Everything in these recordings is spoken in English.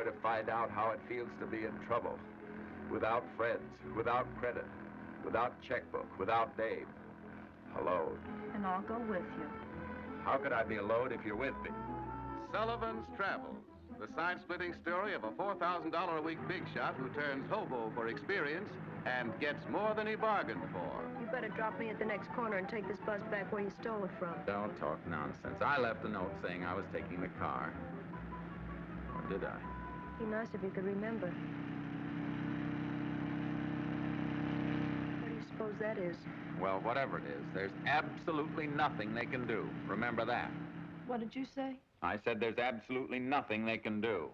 going to find out how it feels to be in trouble. Without friends, without credit, without checkbook, without name. Alone. And I'll go with you. How could I be alone if you're with me? Sullivan's Travels, the side-splitting story of a $4,000 a week big shot who turns hobo for experience and gets more than he bargained for. You better drop me at the next corner and take this bus back where you stole it from. Don't talk nonsense. I left a note saying I was taking the car. Or did I? Be nice if you could remember. What do you suppose that is? Well, whatever it is, there's absolutely nothing they can do. Remember that. What did you say? I said there's absolutely nothing they can do.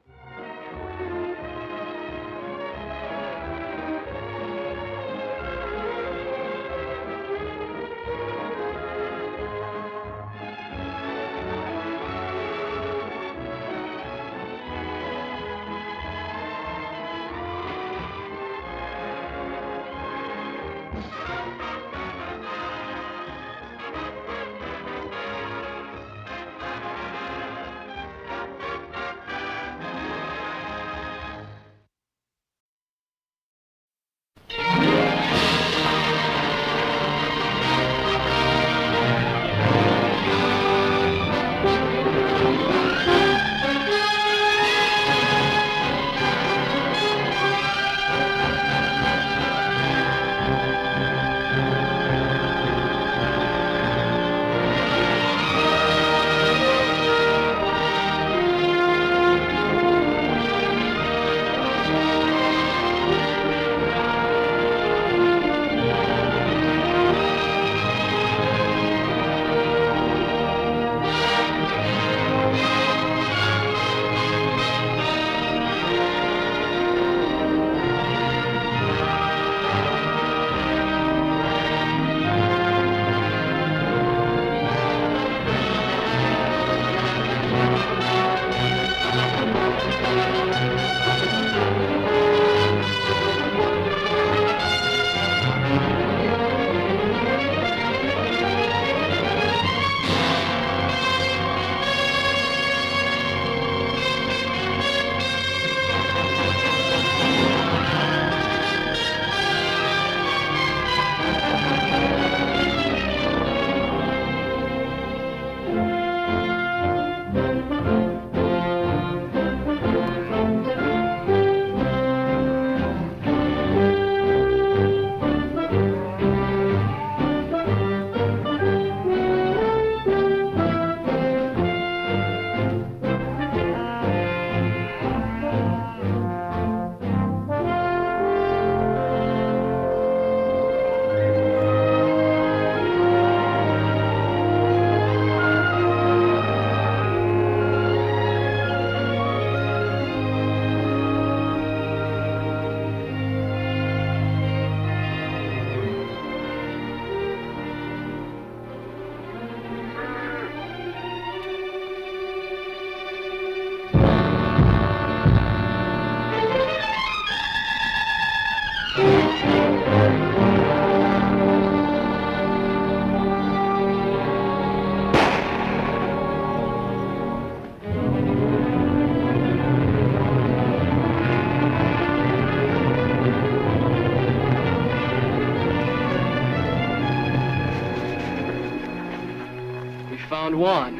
Found one.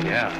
Yeah.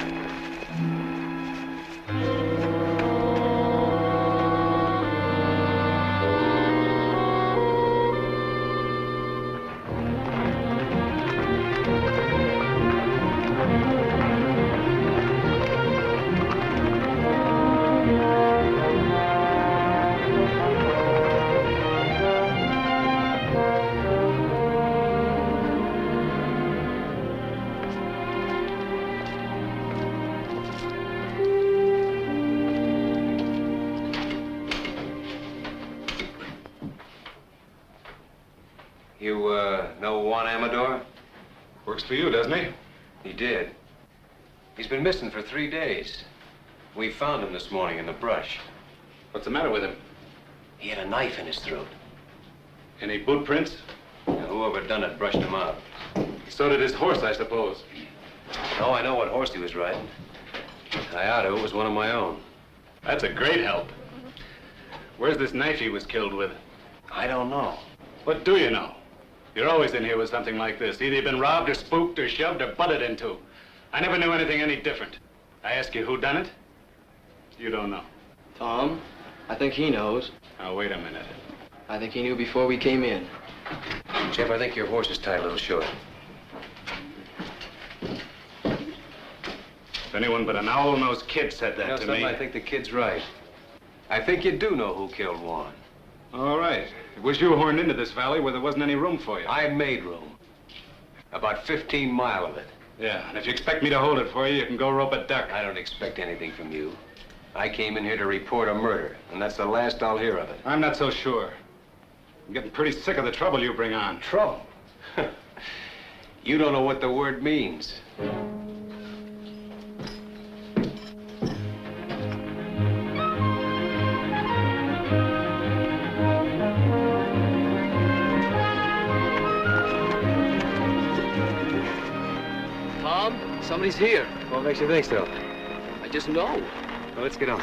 You, know Juan Amador? Works for you, doesn't he? He did. He's been missing for 3 days. We found him this morning in the brush. What's the matter with him? He had a knife in his throat. Any boot prints? Now, whoever done it brushed him out. So did his horse, I suppose. No, I know what horse he was riding. I ought to. It was one of my own. That's a great help. Where's this knife he was killed with? I don't know. What do you know? You're always in here with something like this. Either you've been robbed or spooked or shoved or butted into. I never knew anything any different. I ask you who done it? You don't know. Tom, I think he knows. Now, wait a minute. I think he knew before we came in. Jeff, I think your horse is tied a little short. If anyone but an owl-nosed kid said that to me... I think the kid's right. I think you do know who killed Juan. All right. It was you horned into this valley where there wasn't any room for you. I made room. About 15 mile of it. Yeah, and if you expect me to hold it for you, you can go rope a duck. I don't expect anything from you. I came in here to report a murder, and that's the last I'll hear of it. I'm not so sure. I'm getting pretty sick of the trouble you bring on. Trouble? You don't know what the word means. Tom, somebody's here. What makes you think so? I just know. Well, let's get on.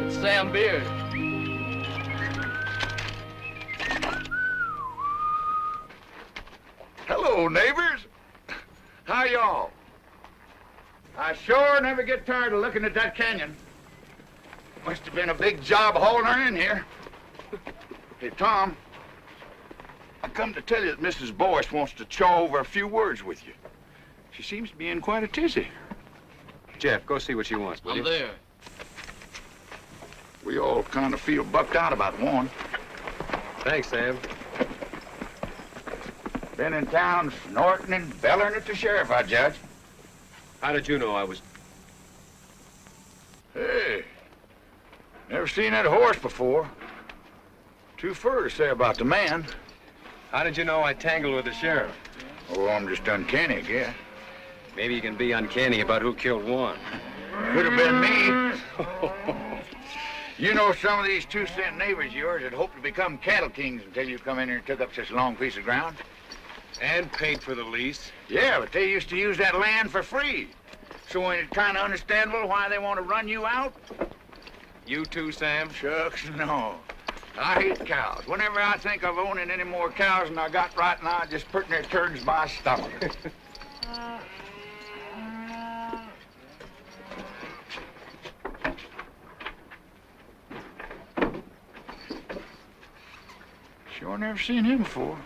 It's Sam Beard. Hello, neighbors. How y'all? I sure never get tired of looking at that canyon. Must have been a big job hauling her in here. Hey, Tom, I come to tell you that Mrs. Boyce wants to chaw over a few words with you. She seems to be in quite a tizzy. Jeff, go see what she wants, will I'm you? there. We all kind of feel bucked out about one. Thanks, Sam. Been in town snorting and bellering at the sheriff, I judge. How did you know I was... Hey, never seen that horse before. Too fur to say about the man. How did you know I tangled with the sheriff? Oh, I'm just uncanny, I guess. Maybe you can be uncanny about who killed Juan. Could have been me. You know some of these 2-cent neighbors of yours that hope to become cattle kings until you come in here and took up such a long piece of ground? And paid for the lease. Yeah, but they used to use that land for free. So ain't it kind of understandable why they want to run you out? You too, Sam? Shucks, no. I hate cows. Whenever I think of owning any more cows than I got right now, I just put their turds in my stomach. Sure never seen him before.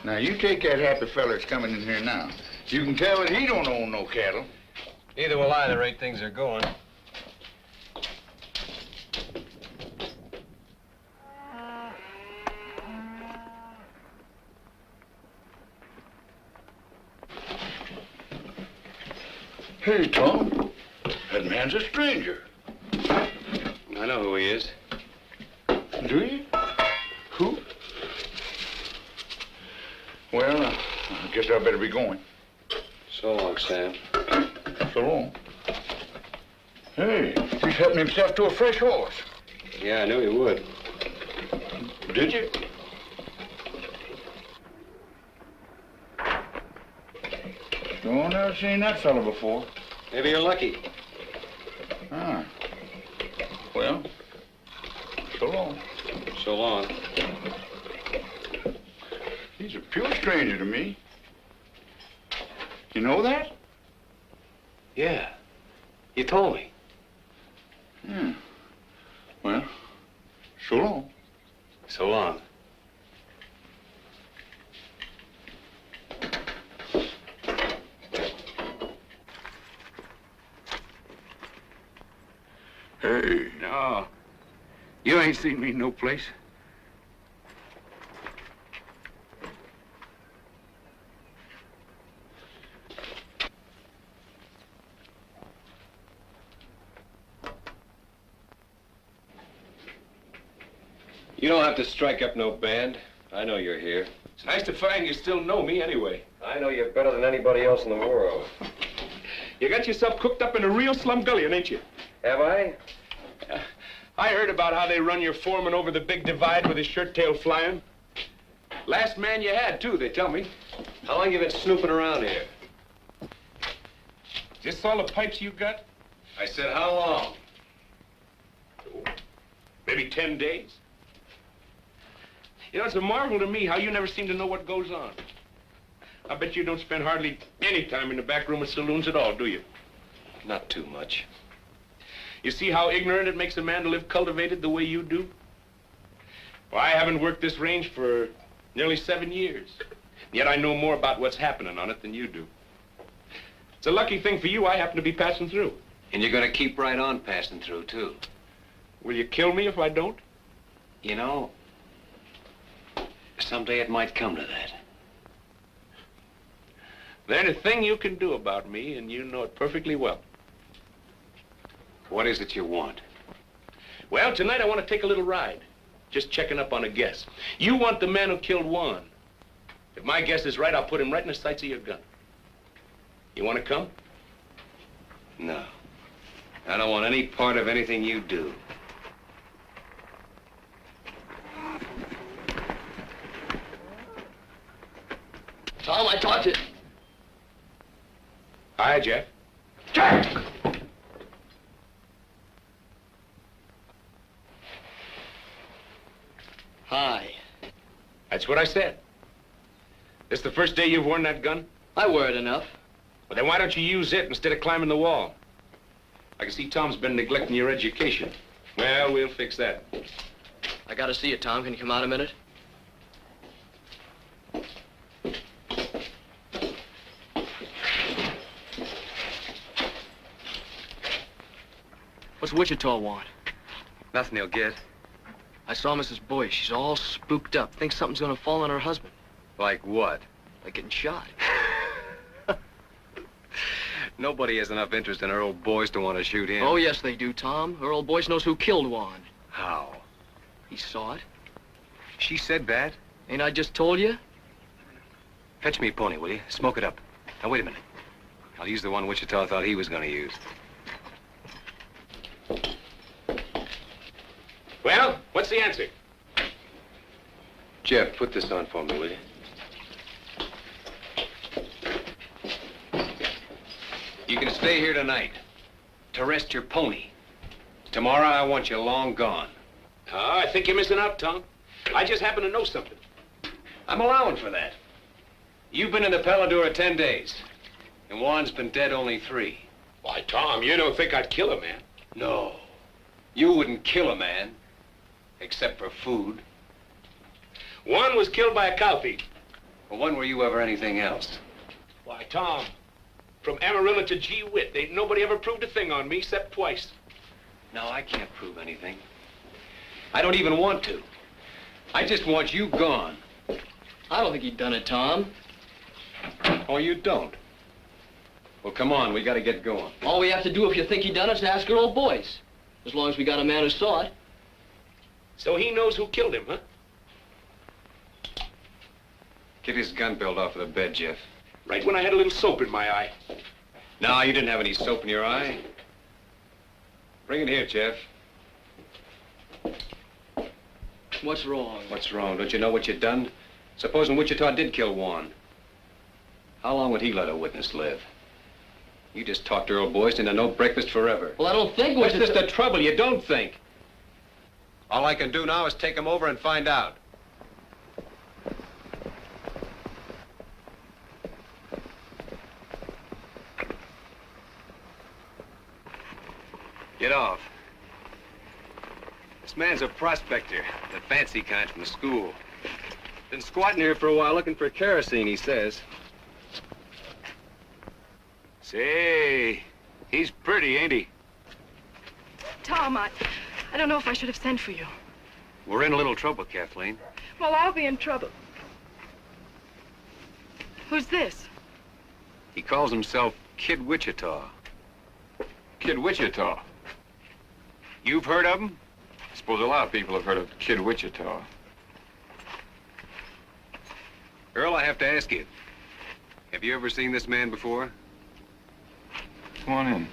Now, you take that happy fella that's coming in here now. You can tell that he don't own no cattle. Neither will I, the rate things are going. Hey, Tom, that man's a stranger. I know who he is. Do you? Who? Well, I guess I better be going. So long, Sam. So long. Hey, he's helping himself to a fresh horse. Yeah, I knew he would. Did you? Oh, never seen that fella before. Maybe you're lucky. Ah. Well, so long. So long. He's a pure stranger to me. You know that? Yeah. You told me. Yeah. Well, so long. So long. Hey. No. You ain't seen me no place. You don't have to strike up no band. I know you're here. It's nice to find you still know me anyway. I know you better than anybody else in the world. You got yourself cooked up in a real slumgullion, ain't you? Have I? I heard about how they run your foreman over the big divide with his shirt tail flying. Last man you had, too, they tell me. How long you been snooping around here? Is this all the pipes you got? I said, how long? Maybe 10 days. You know, it's a marvel to me how you never seem to know what goes on. I bet you don't spend hardly any time in the back room of saloons at all, do you? Not too much. You see how ignorant it makes a man to live cultivated the way you do? Well, I haven't worked this range for nearly 7 years. Yet I know more about what's happening on it than you do. It's a lucky thing for you I happen to be passing through. And you're gonna keep right on passing through, too. Will you kill me if I don't? You know, someday it might come to that. There ain't a thing you can do about me, and you know it perfectly well. What is it you want? Well, tonight I want to take a little ride. Just checking up on a guess. You want the man who killed Juan. If my guess is right, I'll put him right in the sights of your gun. You want to come? No. I don't want any part of anything you do. Tom, I talked to... Hi, Jeff. Jack! Hi. That's what I said. This the first day you've worn that gun? I wear it enough. Well, then why don't you use it instead of climbing the wall? I can see Tom's been neglecting your education. Well, we'll fix that. I gotta see you, Tom. Can you come out a minute? What's Wichita want? Nothing he'll get. I saw Mrs. Boyce. She's all spooked up. Thinks something's gonna fall on her husband. Like what? Like getting shot. Nobody has enough interest in her old boys to want to shoot him. Oh, yes, they do, Tom. Her old Boyce knows who killed Juan. How? He saw it. She said that? Ain't I just told you? Fetch me a pony, will you? Smoke it up. Now, wait a minute. I'll use the one Wichita thought he was going to use. Well, what's the answer? Jeff, put this on for me, will you? You can stay here tonight to rest your pony. Tomorrow, I want you long gone. Oh, I think you're missing out, Tom. I just happen to know something. I'm allowing for that. You've been in the Paladura 10 days, and Juan's been dead only 3. Why, Tom, you don't think I'd kill a man? No. You wouldn't kill a man, except for food. Juan was killed by a cow thief. Well, when were you ever anything else? Why, Tom, from Amarillo to Gee Whit, ain't nobody ever proved a thing on me except twice. No, I can't prove anything. I don't even want to. I just want you gone. I don't think he'd done it, Tom. Oh, you don't? Well, come on, we gotta get going. All we have to do if you think he done it is to ask her old Boyce. As long as we got a man who saw it. So he knows who killed him, huh? Get his gun belt off of the bed, Jeff. Right when I had a little soap in my eye. No, you didn't have any soap in your eye. Bring it here, Jeff. What's wrong? What's wrong? Don't you know what you've done? Supposing Wichita did kill Juan. How long would he let a witness live? You just talked Earl Boyce into no breakfast forever. Well, I don't think What's Wichita... this the trouble? You don't think. All I can do now is take him over and find out. Get off. This man's a prospector, the fancy kind from the school. Been squatting here for a while looking for kerosene, he says. Say, he's pretty, ain't he? Tom, I don't know if I should have sent for you. We're in a little trouble, Kathleen. Well, I'll be in trouble. Who's this? He calls himself Kid Wichita. Kid Wichita. You've heard of him? I suppose a lot of people have heard of Kid Wichita. Earl, I have to ask you, have you ever seen this man before? Come on in.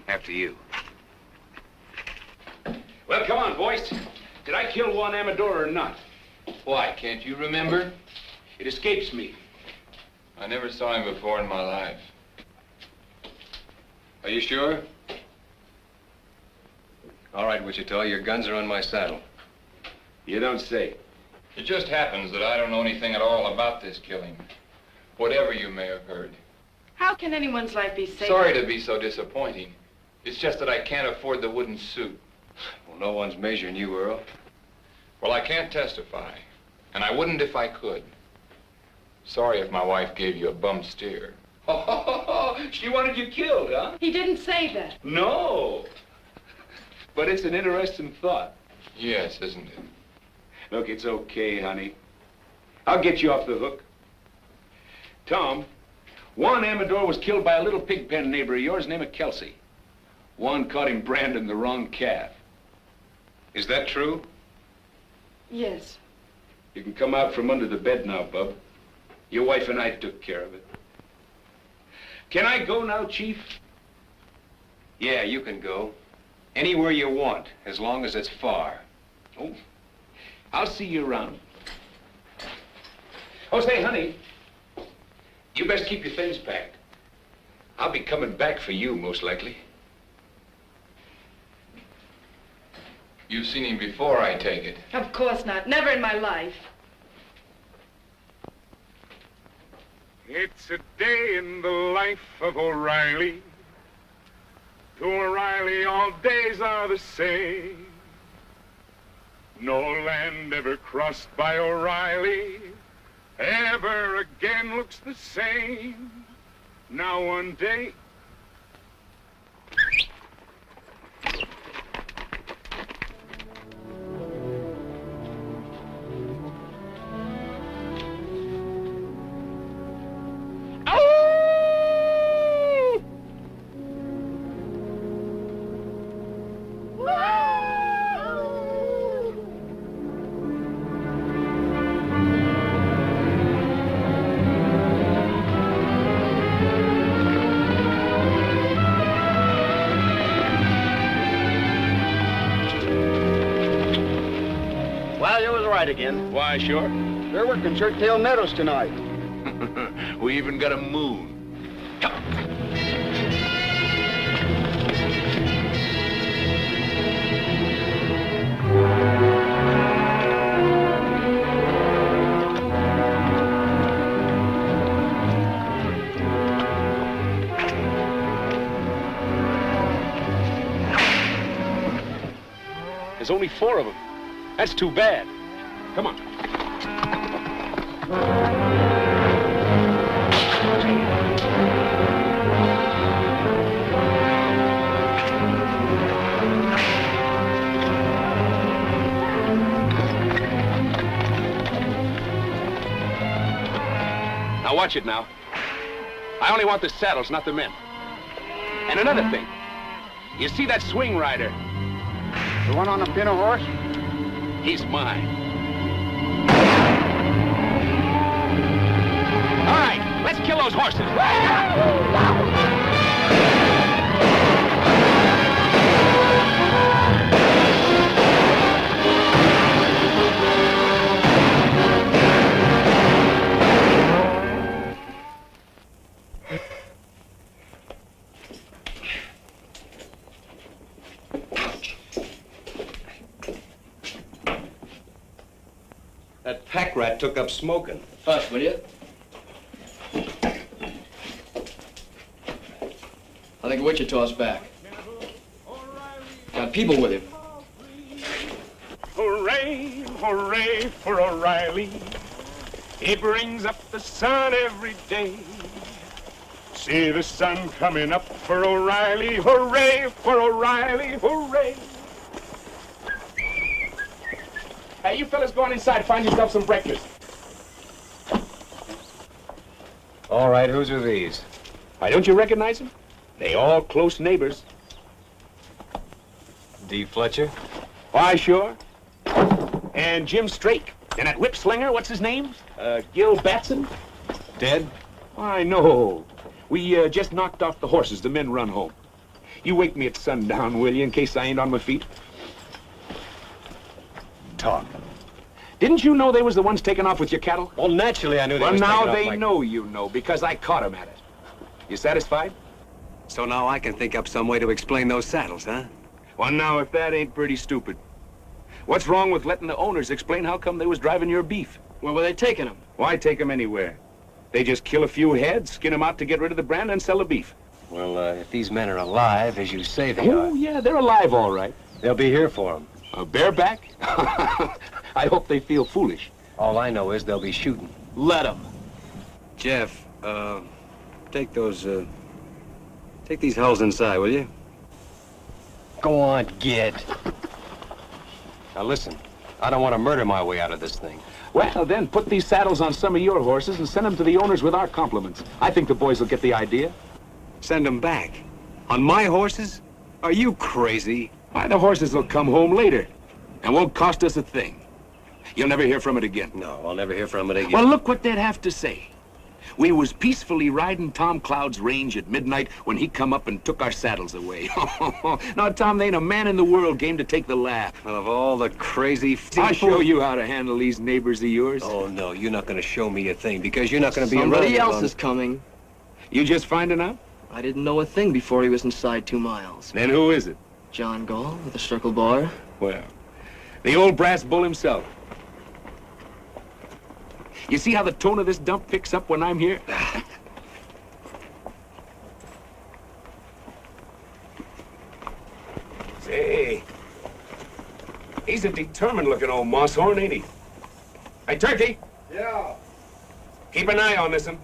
After you. Well, come on, boys. Did I kill Juan Amador or not? Why, can't you remember? It escapes me. I never saw him before in my life. Are you sure? All right, Wichita, your guns are on my saddle. You don't say. It just happens that I don't know anything at all about this killing. Whatever you may have heard. How can anyone's life be safe? Sorry to be so disappointing. It's just that I can't afford the wooden suit. Well, no one's measuring you, Earl. Well, I can't testify, and I wouldn't if I could. Sorry if my wife gave you a bum steer. She wanted you killed, huh? He didn't say that. No. But it's an interesting thought. Yes, isn't it? Look, it's okay, honey. I'll get you off the hook. Tom, Juan Amador was killed by a little pig pen neighbor of yours named Kelsey. Juan caught him branding the wrong calf. Is that true? Yes. You can come out from under the bed now, bub. Your wife and I took care of it. Can I go now, Chief? Yeah, you can go. Anywhere you want, as long as it's far. Oh, I'll see you around. Oh, say, honey, you best keep your things packed. I'll be coming back for you, most likely. You've seen him before, I take it. Of course not. Never in my life. It's a day in the life of O'Reilly. To O'Reilly, all days are the same. No land ever crossed by O'Reilly ever again looks the same. Now one day... Again. Why, sure. They're working Shirttail Meadows tonight. We even got a moon. There's only 4 of them. That's too bad. Come on. Now watch it now. I only want the saddles, not the men. And another thing. You see that swing rider? The one on the pinto horse? He's mine. All right, let's kill those horses. That pack rat took up smoking. Hush, will you? I think Wichita's back. Got people with him. Hooray, hooray for O'Reilly. He brings up the sun every day. See the sun coming up for O'Reilly. Hooray for O'Reilly, hooray. Hey, you fellas go on inside, find yourself some breakfast. All right, whose are these? Why, don't you recognize them? They all close neighbors. D. Fletcher? Why, sure. And Jim Strake. And that whip slinger, what's his name? Gil Batson? Dead? I know. We just knocked off the horses. The men run home. You wake me at sundown, will you, in case I ain't on my feet? Talk. Didn't you know they was the ones taking off with your cattle? Well, naturally I knew they Well, was now taking off they like... know you know, because I caught them at it. You satisfied? So now I can think up some way to explain those saddles, huh? Well, now, if that ain't pretty stupid. What's wrong with letting the owners explain how come they was driving your beef? Where were they taking them? Why take them anywhere? They just kill a few heads, skin them out to get rid of the brand, and sell the beef. Well, if these men are alive, as you say they are... Oh, yeah, they're alive, all right. They'll be here for them. Bareback? I hope they feel foolish. All I know is they'll be shooting. Let them. Jeff, take those, take these hulls inside, will you? Go on, get. Now listen, I don't want to murder my way out of this thing. Well, then, put these saddles on some of your horses and send them to the owners with our compliments. I think the boys will get the idea. Send them back? On my horses? Are you crazy? Why, the horses will come home later and won't cost us a thing. You'll never hear from it again. No, I'll never hear from it again. Well, look what they'd have to say. We was peacefully riding Tom Cloud's range at midnight when he come up and took our saddles away. Now, Tom, there ain't a man in the world game to take the laugh. Well, of all the crazy... I'll show you how to handle these neighbors of yours. Oh, no, you're not going to show me a thing because you're not going to be around. Somebody else is coming. You just finding out? I didn't know a thing before he was inside 2 miles. Then who is it? John Gall with a circle bar. Well, the old brass bull himself. You see how the tone of this dump picks up when I'm here? Say, he's a determined-looking old moss-horn, ain't he? Hey, Turkey! Yeah. Keep an eye on this one.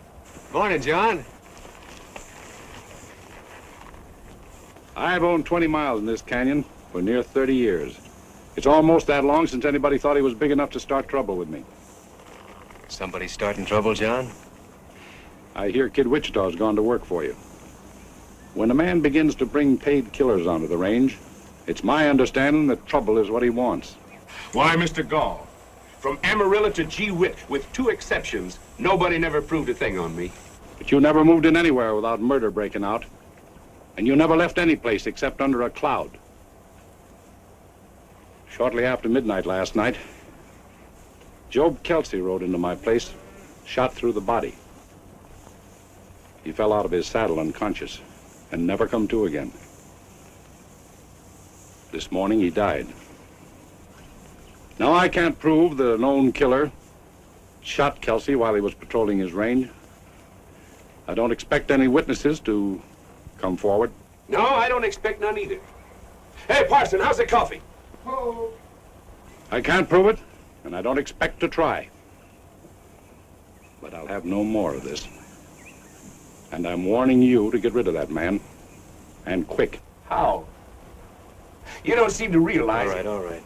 Morning, John. I've owned 20 miles in this canyon for near 30 years. It's almost that long since anybody thought he was big enough to start trouble with me. Somebody starting trouble, John? I hear Kid Wichita's gone to work for you. When a man begins to bring paid killers onto the range, it's my understanding that trouble is what he wants. Why, Mr. Gall, from Amarillo to Gee Whit, with 2 exceptions, nobody never proved a thing on me. But you never moved in anywhere without murder breaking out. And you never left any place except under a cloud. Shortly after midnight last night, Job Kelsey rode into my place, shot through the body. He fell out of his saddle unconscious and never come to again. This morning he died. Now I can't prove that a known killer shot Kelsey while he was patrolling his range. I don't expect any witnesses to come forward. No, I don't expect none either. Hey, Parson, how's the coffee? Oh. I can't prove it, and I don't expect to try. But I'll have no more of this. And I'm warning you to get rid of that man, and quick. How? You don't seem to realize it. All right.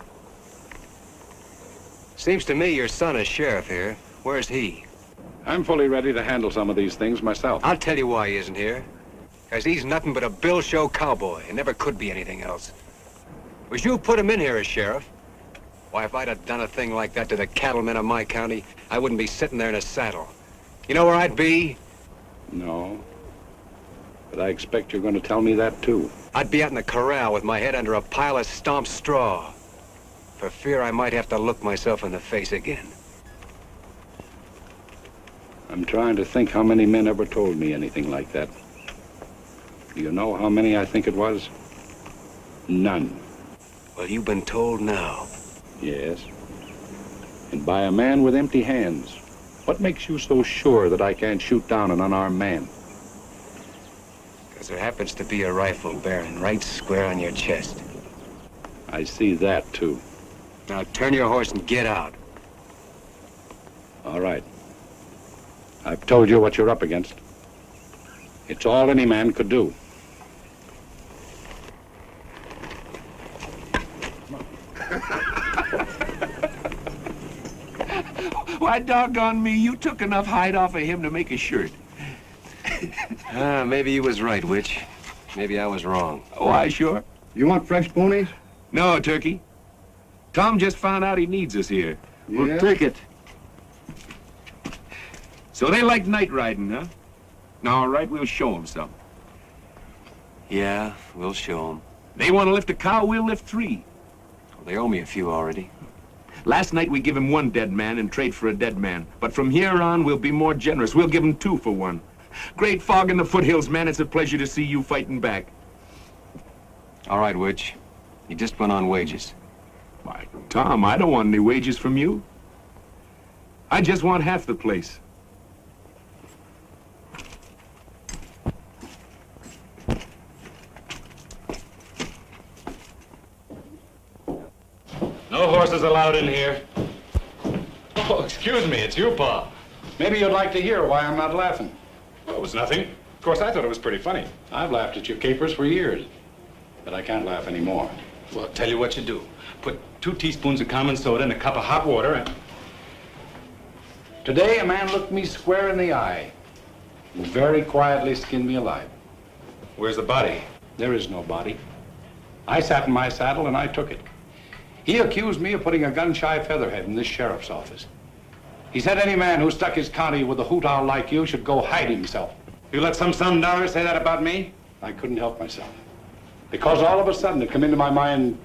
Seems to me your son is sheriff here. Where's he? I'm fully ready to handle some of these things myself. I'll tell you why he isn't here. Because he's nothing but a bill show cowboy and never could be anything else. Was you put him in here as sheriff? Why, if I'd have done a thing like that to the cattlemen of my county, I wouldn't be sitting there in a saddle. You know where I'd be? No. But I expect you're going to tell me that, too. I'd be out in the corral with my head under a pile of stomped straw, for fear I might have to look myself in the face again. I'm trying to think how many men ever told me anything like that. Do you know how many I think it was? None. Well, you've been told now. Yes. And by a man with empty hands. What makes you so sure that I can't shoot down an unarmed man? Because there happens to be a rifle bearing right square on your chest. I see that, too. Now turn your horse and get out. All right. I've told you what you're up against. It's all any man could do. Why, doggone me, you took enough hide off of him to make a shirt. Maybe you was right, Witch. Maybe I was wrong. Why, sure. You want fresh ponies? No, Turkey. Tom just found out he needs us here. We'll take it. So they like night riding, huh? All right, we'll show them some. Yeah, we'll show them. They want to lift a cow, we'll lift 3. Well, they owe me a few already. Last night we give him 1 dead man and trade for a dead man. But from here on, we'll be more generous. We'll give him 2 for 1. Great fog in the foothills, man. It's a pleasure to see you fighting back. All right, Witch. You just went on wages. Why, Tom, I don't want any wages from you. I just want half the place. No horses allowed in here. Oh, excuse me, it's you, Pa. Maybe you'd like to hear why I'm not laughing. Well, it was nothing. Of course, I thought it was pretty funny. I've laughed at your capers for years, but I can't laugh anymore. Well, I'll tell you what you do. Put 2 teaspoons of common soda in a cup of hot water and... Today, a man looked me square in the eye and very quietly skinned me alive. Where's the body? There is no body. I sat in my saddle and I took it. He accused me of putting a gun-shy featherhead in this sheriff's office. He said any man who stuck his county with a hoot owl like you should go hide himself. You let some Sundowners say that about me? I couldn't help myself. Because all of a sudden it came into my mind,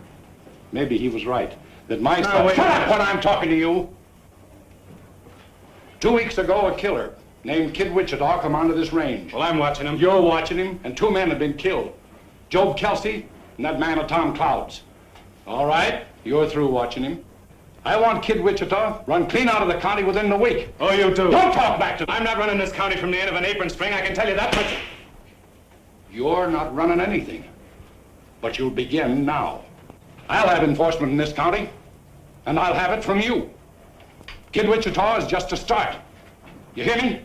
maybe he was right, that my stuff... Shut up when I'm talking to you! 2 weeks ago, a killer named Kid Wichita come onto this range. Well, I'm watching him. You're watching him, and 2 men have been killed. Job Kelsey and that man of Tom Cloud's. All right, you're through watching him. I want Kid Wichita run clean out of the county within the week. Oh, you do? Don't talk back to me. I'm not running this county from the end of an apron string, I can tell you that much. You're not running anything, but you'll begin now. I'll have enforcement in this county, and I'll have it from you. Kid Wichita is just a start. You hear me?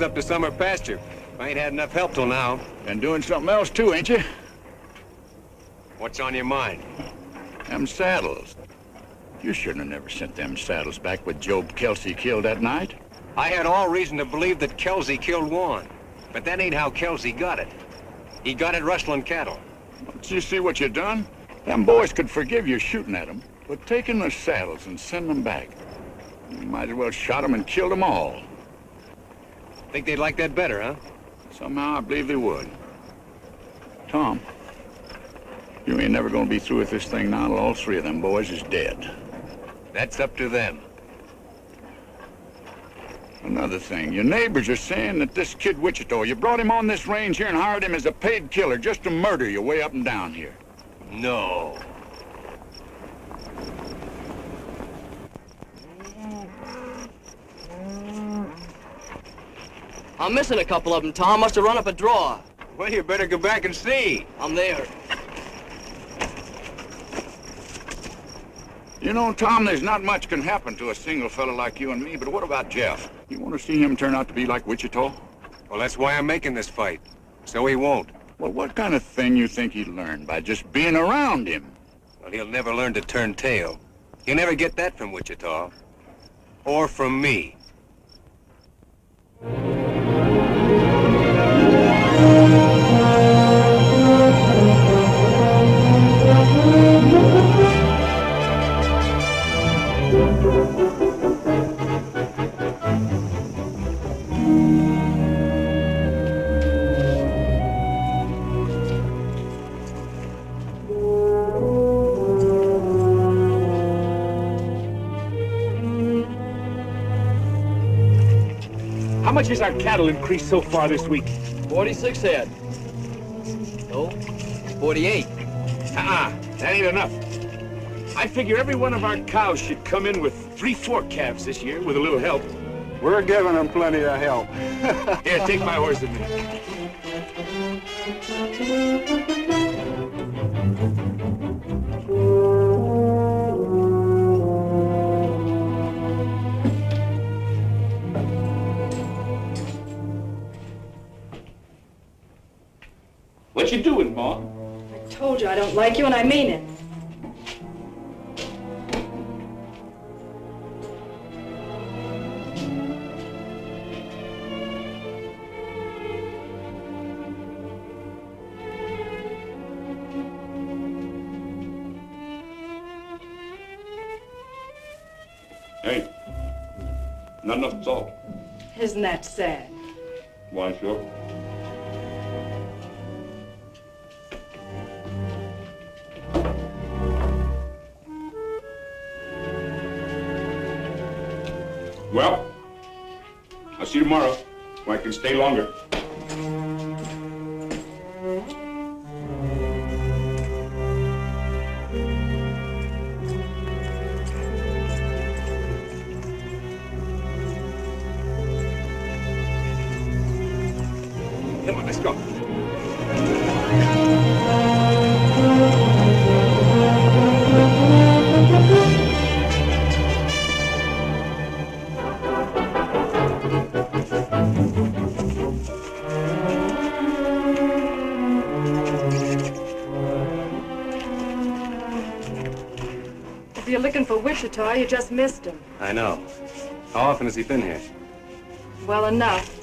Up to summer pasture. I ain't had enough help till now. Been doing something else too, ain't you? What's on your mind? Them saddles. You shouldn't have never sent them saddles back with Job Kelsey killed that night. I had all reason to believe that Kelsey killed Juan. But that ain't how Kelsey got it. He got it rustling cattle. Don't you see what you done? Them boys could forgive you shooting at them, but taking the saddles and sending them back. You might as well shot them and killed them all. Think they'd like that better, huh? Somehow I believe they would. Tom, you ain't never gonna be through with this thing now till all 3 of them boys is dead. That's up to them. Another thing, your neighbors are saying that this Kid Wichita, you brought him on this range here and hired him as a paid killer just to murder you way up and down here. No. I'm missing a couple of them, Tom. Must have run up a draw. Well, you better go back and see. I'm there. You know, Tom, there's not much can happen to a single fella like you and me, but what about Jeff? You want to see him turn out to be like Wichita? Well, that's why I'm making this fight. So he won't. Well, what kind of thing you think he'd learn by just being around him? Well, he'll never learn to turn tail. He'll never get that from Wichita. Or from me. How much has our cattle increased so far this week? 46 head. No, 48. That ain't enough. I figure every one of our cows should come in with 3-4 calves this year with a little help. We're giving them plenty of help. Here, take my horse a minute. What you doing, Ma? I told you I don't like you, and I mean it. Hey, not enough salt. Isn't that sad? Why, sure. Well, I'll see you tomorrow, or I can stay longer. Come on, let's go. If you're looking for Wichita, you just missed him. I know. How often has he been here? Well enough.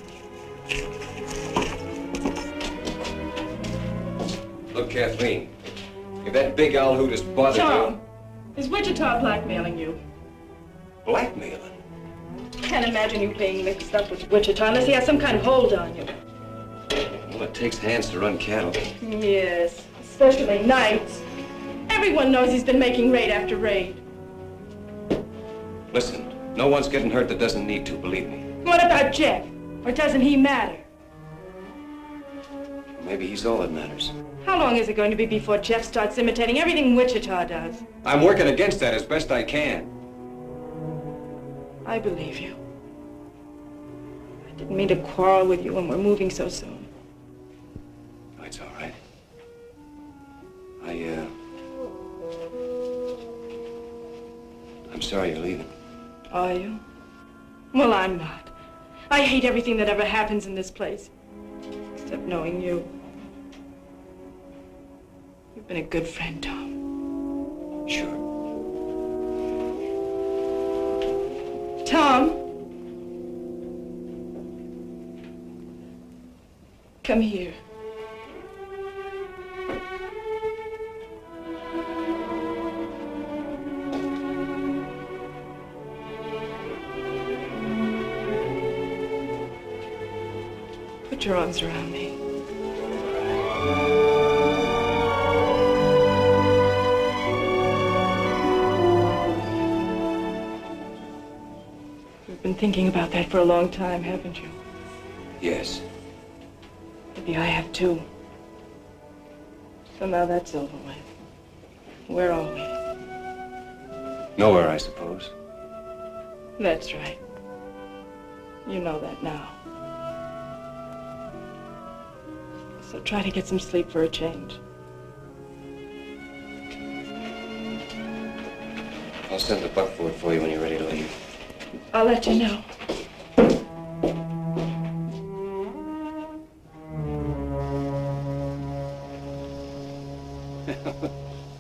Look, Kathleen, if that big owl hoot has bothered Tom, is Wichita blackmailing you? you... Blackmailing? Can't imagine you being mixed up with Wichita unless he has some kind of hold on you. Well, it takes hands to run cattle. Yes, especially nights. Everyone knows he's been making raid after raid. Listen, no one's getting hurt that doesn't need to, believe me. What about Jeff? Or doesn't he matter? Maybe he's all that matters. How long is it going to be before Jeff starts imitating everything Wichita does? I'm working against that as best I can. I believe you. I didn't mean to quarrel with you when we're moving so soon. Oh, it's all right. I'm sorry you're leaving. Are you? Well, I'm not. I hate everything that ever happens in this place. Except knowing you. You've been a good friend, Tom. Sure. Tom. Come here. Put your arms around me. You've been thinking about that for a long time, haven't you? Yes. Maybe I have too. So now that's over with. Where are we? Nowhere, I suppose. That's right. You know that now. So try to get some sleep for a change. I'll send the buckboard for you when you're ready to leave. I'll let you know.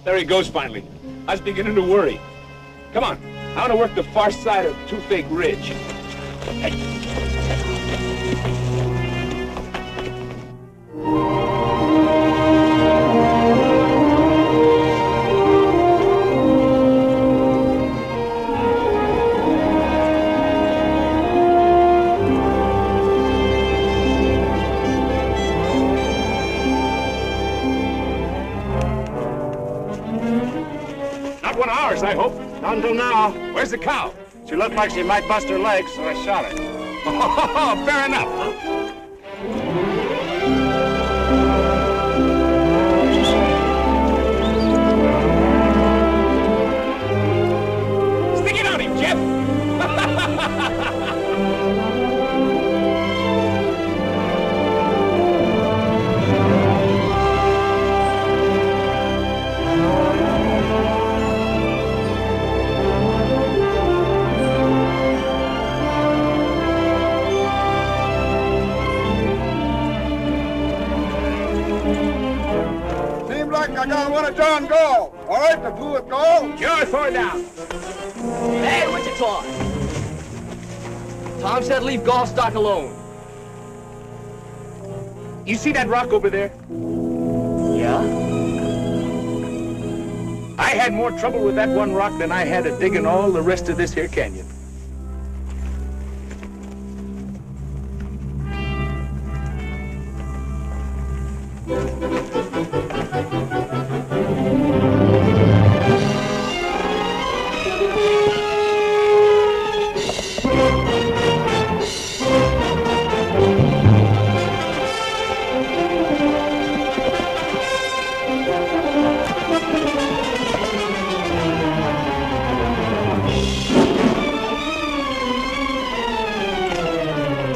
There he goes finally. I was beginning to worry. Come on, I want to work the far side of Toothache Ridge. Hey. Not one of ours, I hope. Not until now. Where's the cow? She looked like she might bust her legs, so I shot her. Oh, fair enough. on go. All right, the fluid go. Sure, throw it down. Hey, Wichita! Tom said leave golf stock alone. You see that rock over there? Yeah? I had more trouble with that one rock than I had at digging all the rest of this here canyon.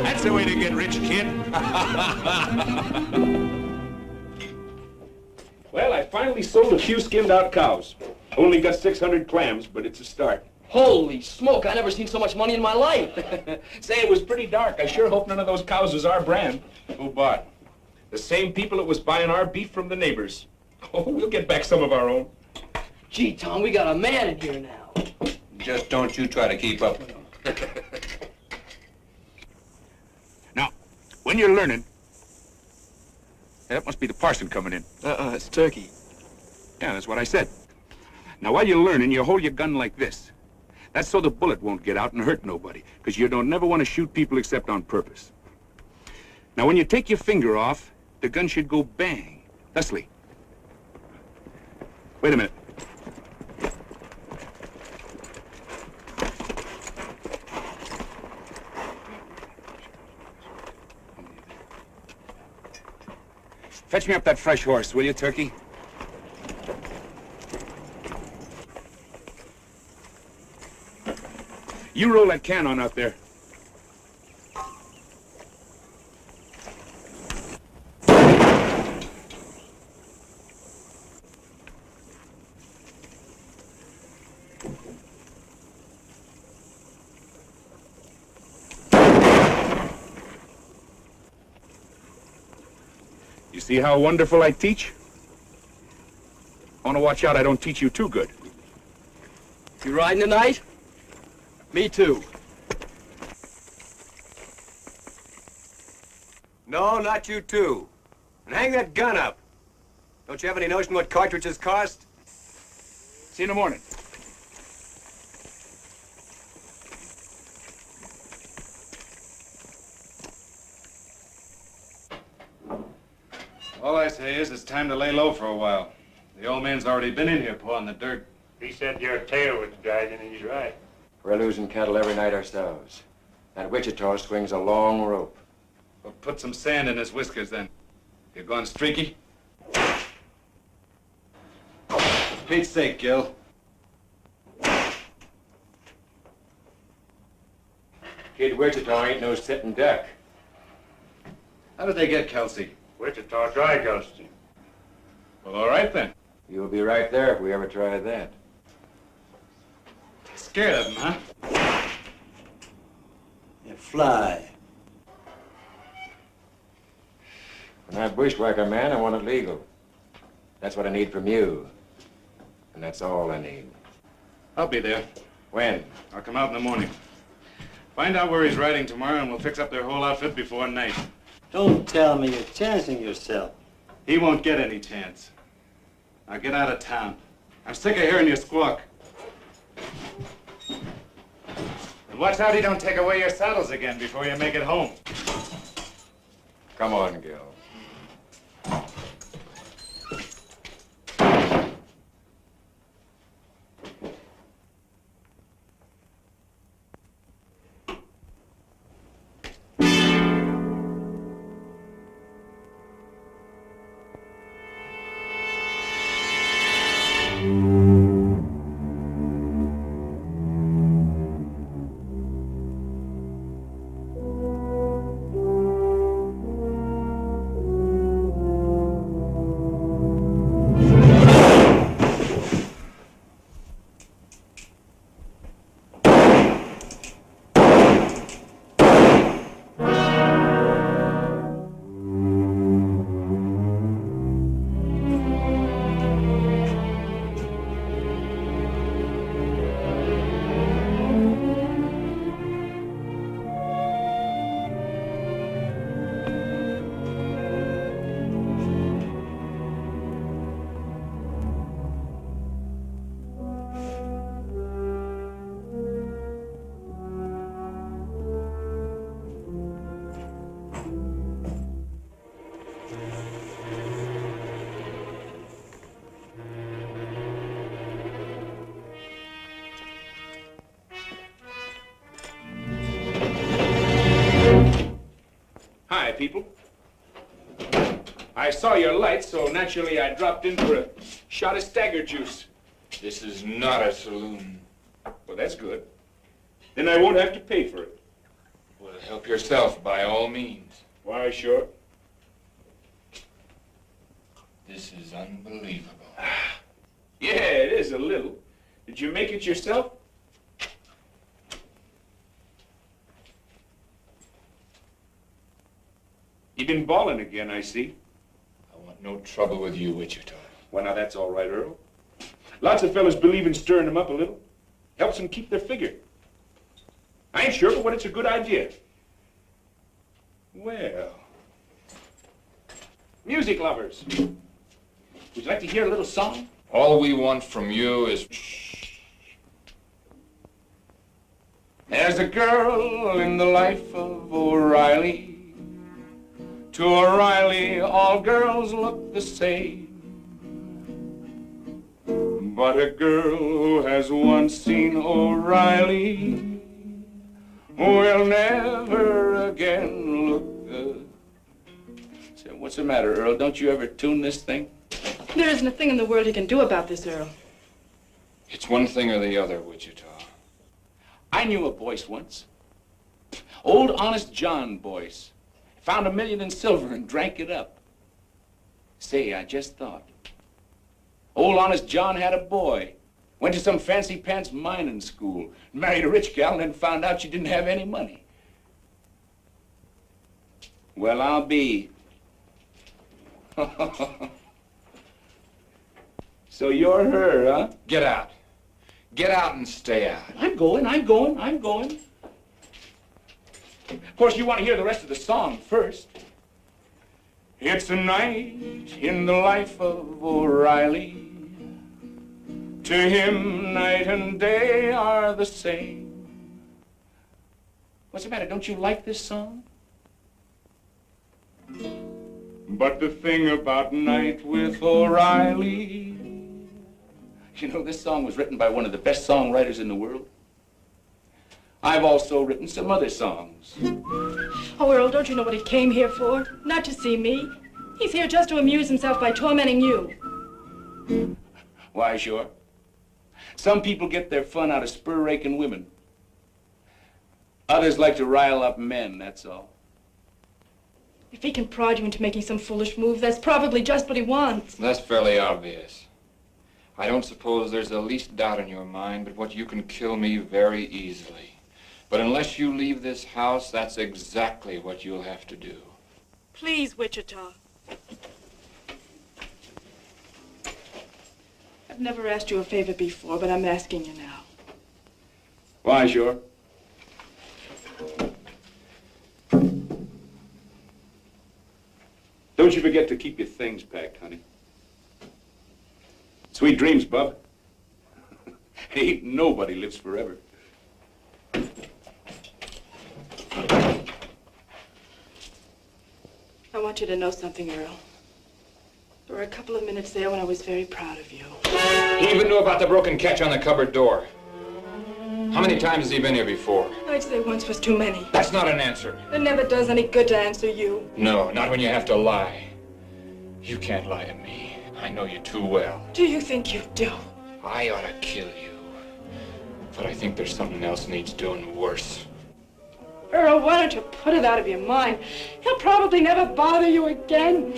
That's the way to get rich, kid. Well, I finally sold a few skinned-out cows. Only got 600 clams, but it's a start. Holy smoke, I never seen so much money in my life. Say, it was pretty dark. I sure hope none of those cows was our brand. Who bought? The same people that was buying our beef from the neighbors. Oh, we'll get back some of our own. Gee, Tom, we got a man in here now. Just don't you try to keep up with him. Now, when you're learning, that must be the parson coming in. It's Turkey. Yeah, that's what I said. Now, while you're learning, you hold your gun like this. That's so the bullet won't get out and hurt nobody, because you don't never want to shoot people except on purpose. Now, when you take your finger off, the gun should go bang, thusly. Wait a minute. Fetch me up that fresh horse, will you, Turkey? You roll that can on out there. You see how wonderful I teach? I want to watch out I don't teach you too good. You riding tonight? Me too. No, not you too. And hang that gun up. Don't you have any notion what cartridges cost? See you in the morning. All I say is it's time to lay low for a while. The old man's already been in here pawing the dirt. He said your tail was dragging, and he's right. We're losing cattle every night ourselves. That Wichita swings a long rope. Well, put some sand in his whiskers, then. You're going streaky? For Pete's sake, Gil. Kid Wichita ain't no sitting duck. How did they get Kelsey? Wichita dry ghost him. Well, all right, then. You'll be right there if we ever try that. Scared of him, huh? You fly. When I bushwhack a man, I want it legal. That's what I need from you. And that's all I need. I'll be there. When? I'll come out in the morning. Find out where he's riding tomorrow, and we'll fix up their whole outfit before night. Don't tell me you're chancing yourself. He won't get any chance. Now get out of town. I'm sick of hearing you squawk. And watch out he don't take away your saddles again before you make it home. Come on, Gil. people. I saw your light, so naturally I dropped in for a shot of stagger juice. This is not a saloon. Well, that's good. Then I won't have to pay for it. Well, help yourself by all means. Why, sure. This is unbelievable. Yeah, it is a little. Did you make it yourself? You've been balling again, I see. I want no trouble with you, Wichita. Well, now that's all right, Earl. Lots of fellas believe in stirring them up a little. Helps them keep their figure. I ain't sure, but it's a good idea. Well, music lovers. Would you like to hear a little song? All we want from you is... There's a girl in the life of O'Reilly. To O'Reilly, all girls look the same. But a girl who has once seen O'Reilly will never again look the... So what's the matter, Earl? Don't you ever tune this thing? There isn't a thing in the world you can do about this, Earl. It's one thing or the other, Wichita. I knew a Boyce once. Old Honest John Boyce. Found $1 million in silver and drank it up. Say, I just thought. Old Honest John had a boy. Went to some fancy pants mining school. Married a rich gal and then found out she didn't have any money. Well, I'll be. So you're her, huh? Get out. Get out and stay out. I'm going. Of course, you want to hear the rest of the song first. It's a night in the life of O'Reilly. To him, night and day are the same. What's the matter? Don't you like this song? But the thing about Night with O'Reilly, you know, this song was written by one of the best songwriters in the world. I've also written some other songs. Oh, Earl, don't you know what he came here for? Not to see me. He's here just to amuse himself by tormenting you. Why, sure. Some people get their fun out of spur-raking women. Others like to rile up men, that's all. If he can prod you into making some foolish move, that's probably just what he wants. That's fairly obvious. I don't suppose there's the least doubt in your mind but what you can kill me very easily. But unless you leave this house, that's exactly what you'll have to do. Please, Wichita. I've never asked you a favor before, but I'm asking you now. Why, sure. Don't you forget to keep your things packed, honey. Sweet dreams, bub. Ain't nobody lives forever. I want you to know something, Earl. There were a couple of minutes there when I was very proud of you. He even knew about the broken catch on the cupboard door. How many times has he been here before? I'd say once was too many. That's not an answer. It never does any good to answer you. No, not when you have to lie. You can't lie to me. I know you too well. Do you think you do? I ought to kill you. But I think there's something else needs doing worse. Earl, why don't you put it out of your mind? He'll probably never bother you again.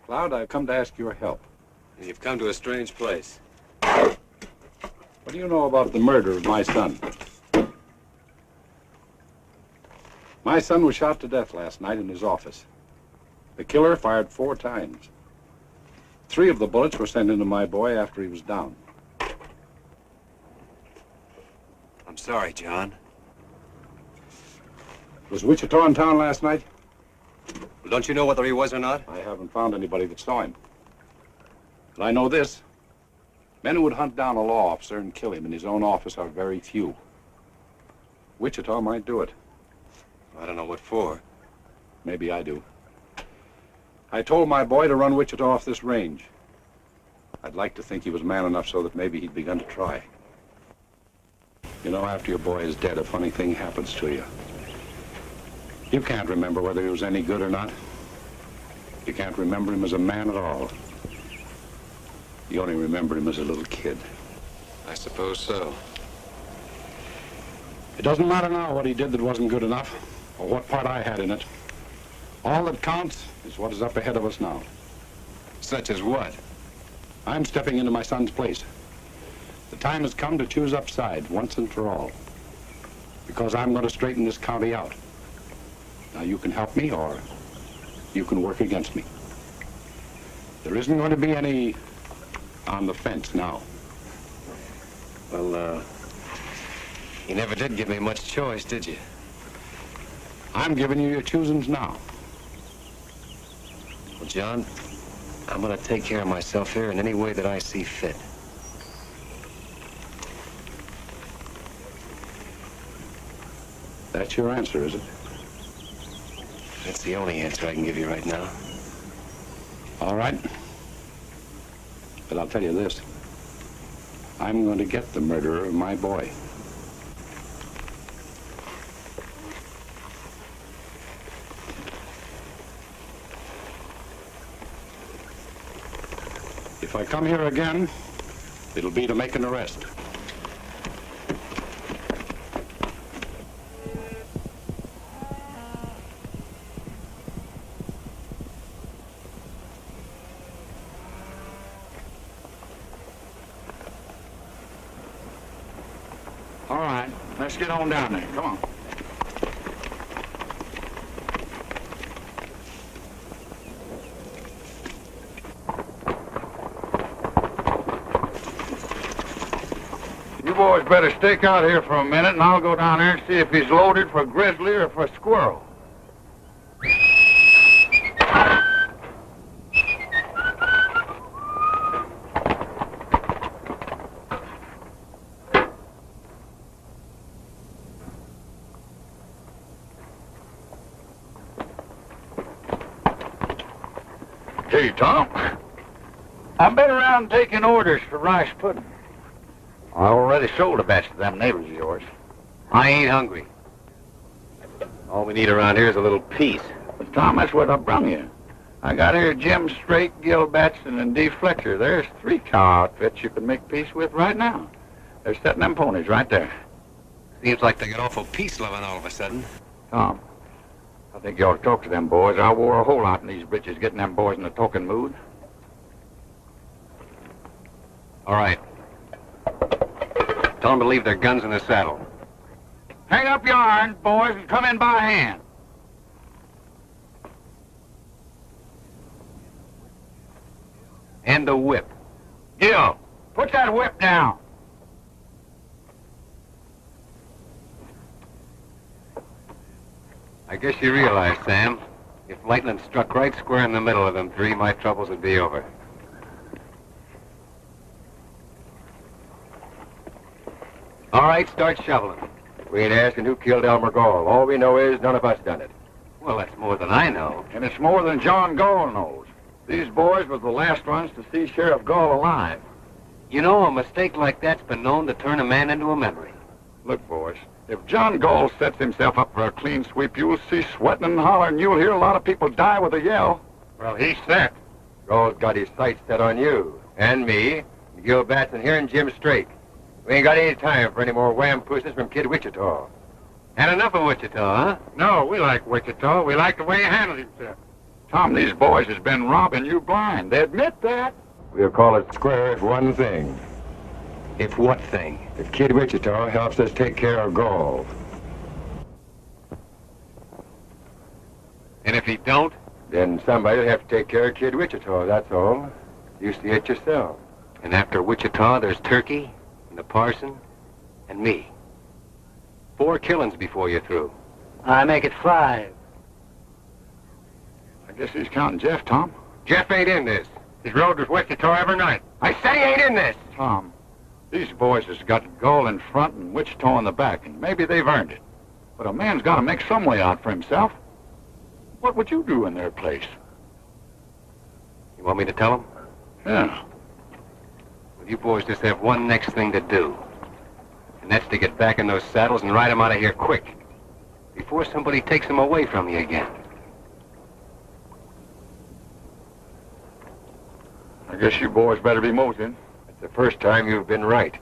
Cloud, I've come to ask your help. You've come to a strange place. What do you know about the murder of my son? My son was shot to death last night in his office. The killer fired 4 times. 3 of the bullets were sent into my boy after he was down. I'm sorry, John. Was Wichita in town last night? Well, don't you know whether he was or not? I haven't found anybody that saw him. But I know this. Men who would hunt down a law officer and kill him in his own office are very few. Wichita might do it. I don't know what for. Maybe I do. I told my boy to run Wichita off this range. I'd like to think he was man enough so that maybe he'd begun to try. You know, after your boy is dead, a funny thing happens to you. You can't remember whether he was any good or not. You can't remember him as a man at all. You only remember him as a little kid. I suppose so. It doesn't matter now what he did that wasn't good enough, or what part I had in it. All that counts is what is up ahead of us now. Such as what? I'm stepping into my son's place. The time has come to choose upside once and for all. Because I'm going to straighten this county out. Now you can help me or you can work against me. There isn't going to be any on the fence now. Well, you never did give me much choice, did you? I'm giving you your choosings now. Well, John, I'm going to take care of myself here in any way that I see fit. That's your answer, is it? That's the only answer I can give you right now. All right. But I'll tell you this. I'm going to get the murderer of my boy. If I come here again, it'll be to make an arrest. All right, let's get on down there. Come on. You boys better stick out here for a minute, and I'll go down there and see if he's loaded for grizzly or for squirrel. Hey, Tom. I've been around taking orders for rice pudding. I already sold a batch to them neighbors of yours. I ain't hungry. All we need around here is a little peace. But Tom, that's what I brung you. I got here Jim Straight, Gil Batson, and Dee Fletcher. There's 3 cow outfits you can make peace with right now. They're setting them ponies right there. Seems like they get awful peace-loving all of a sudden. Tom, I think you ought to talk to them boys. I wore a hole out in these britches getting them boys in a talking mood. All right. Tell them to leave their guns in the saddle. Hang up your irons, boys, and come in by hand. And the whip. Gil, put that whip down. I guess you realize, Sam, if lightning struck right square in the middle of them 3, my troubles would be over. All right, start shoveling. We ain't asking who killed Elmer Gall. All we know is none of us done it. Well, that's more than I know. And it's more than John Gall knows. These boys were the last ones to see Sheriff Gall alive. You know, a mistake like that's been known to turn a man into a memory. Look, boys, if John Gall sets himself up for a clean sweep, you'll see sweating and hollering. You'll hear a lot of people die with a yell. Well, he's set. Gall's got his sights set on you, and me, and Gil Batson here, and Jim Straight. We ain't got any time for any more wham pushes from Kid Wichita. Had enough of Wichita, huh? No, we like Wichita. We like the way he handled himself. Tom, these boys has been robbing you blind. They admit that. We'll call it square if one thing. If what thing? If Kid Wichita helps us take care of gold. And if he don't? Then somebody'll have to take care of Kid Wichita, that's all. You see it yourself. And after Wichita, there's Turkey, and the parson, and me. 4 killings before you're through. I make it 5. I guess he's counting Jeff, Tom. Jeff ain't in this. He's rode with Wichita every night. I said he ain't in this! Tom, these boys has got gold in front and Wichita in the back, and maybe they've earned it. But a man's got to make some way out for himself. What would you do in their place? You want me to tell him? Yeah. Well, you boys just have one next thing to do. And that's to get back in those saddles and ride them out of here quick. Before somebody takes them away from you again. I guess you boys better be moving. It's the first time you've been right.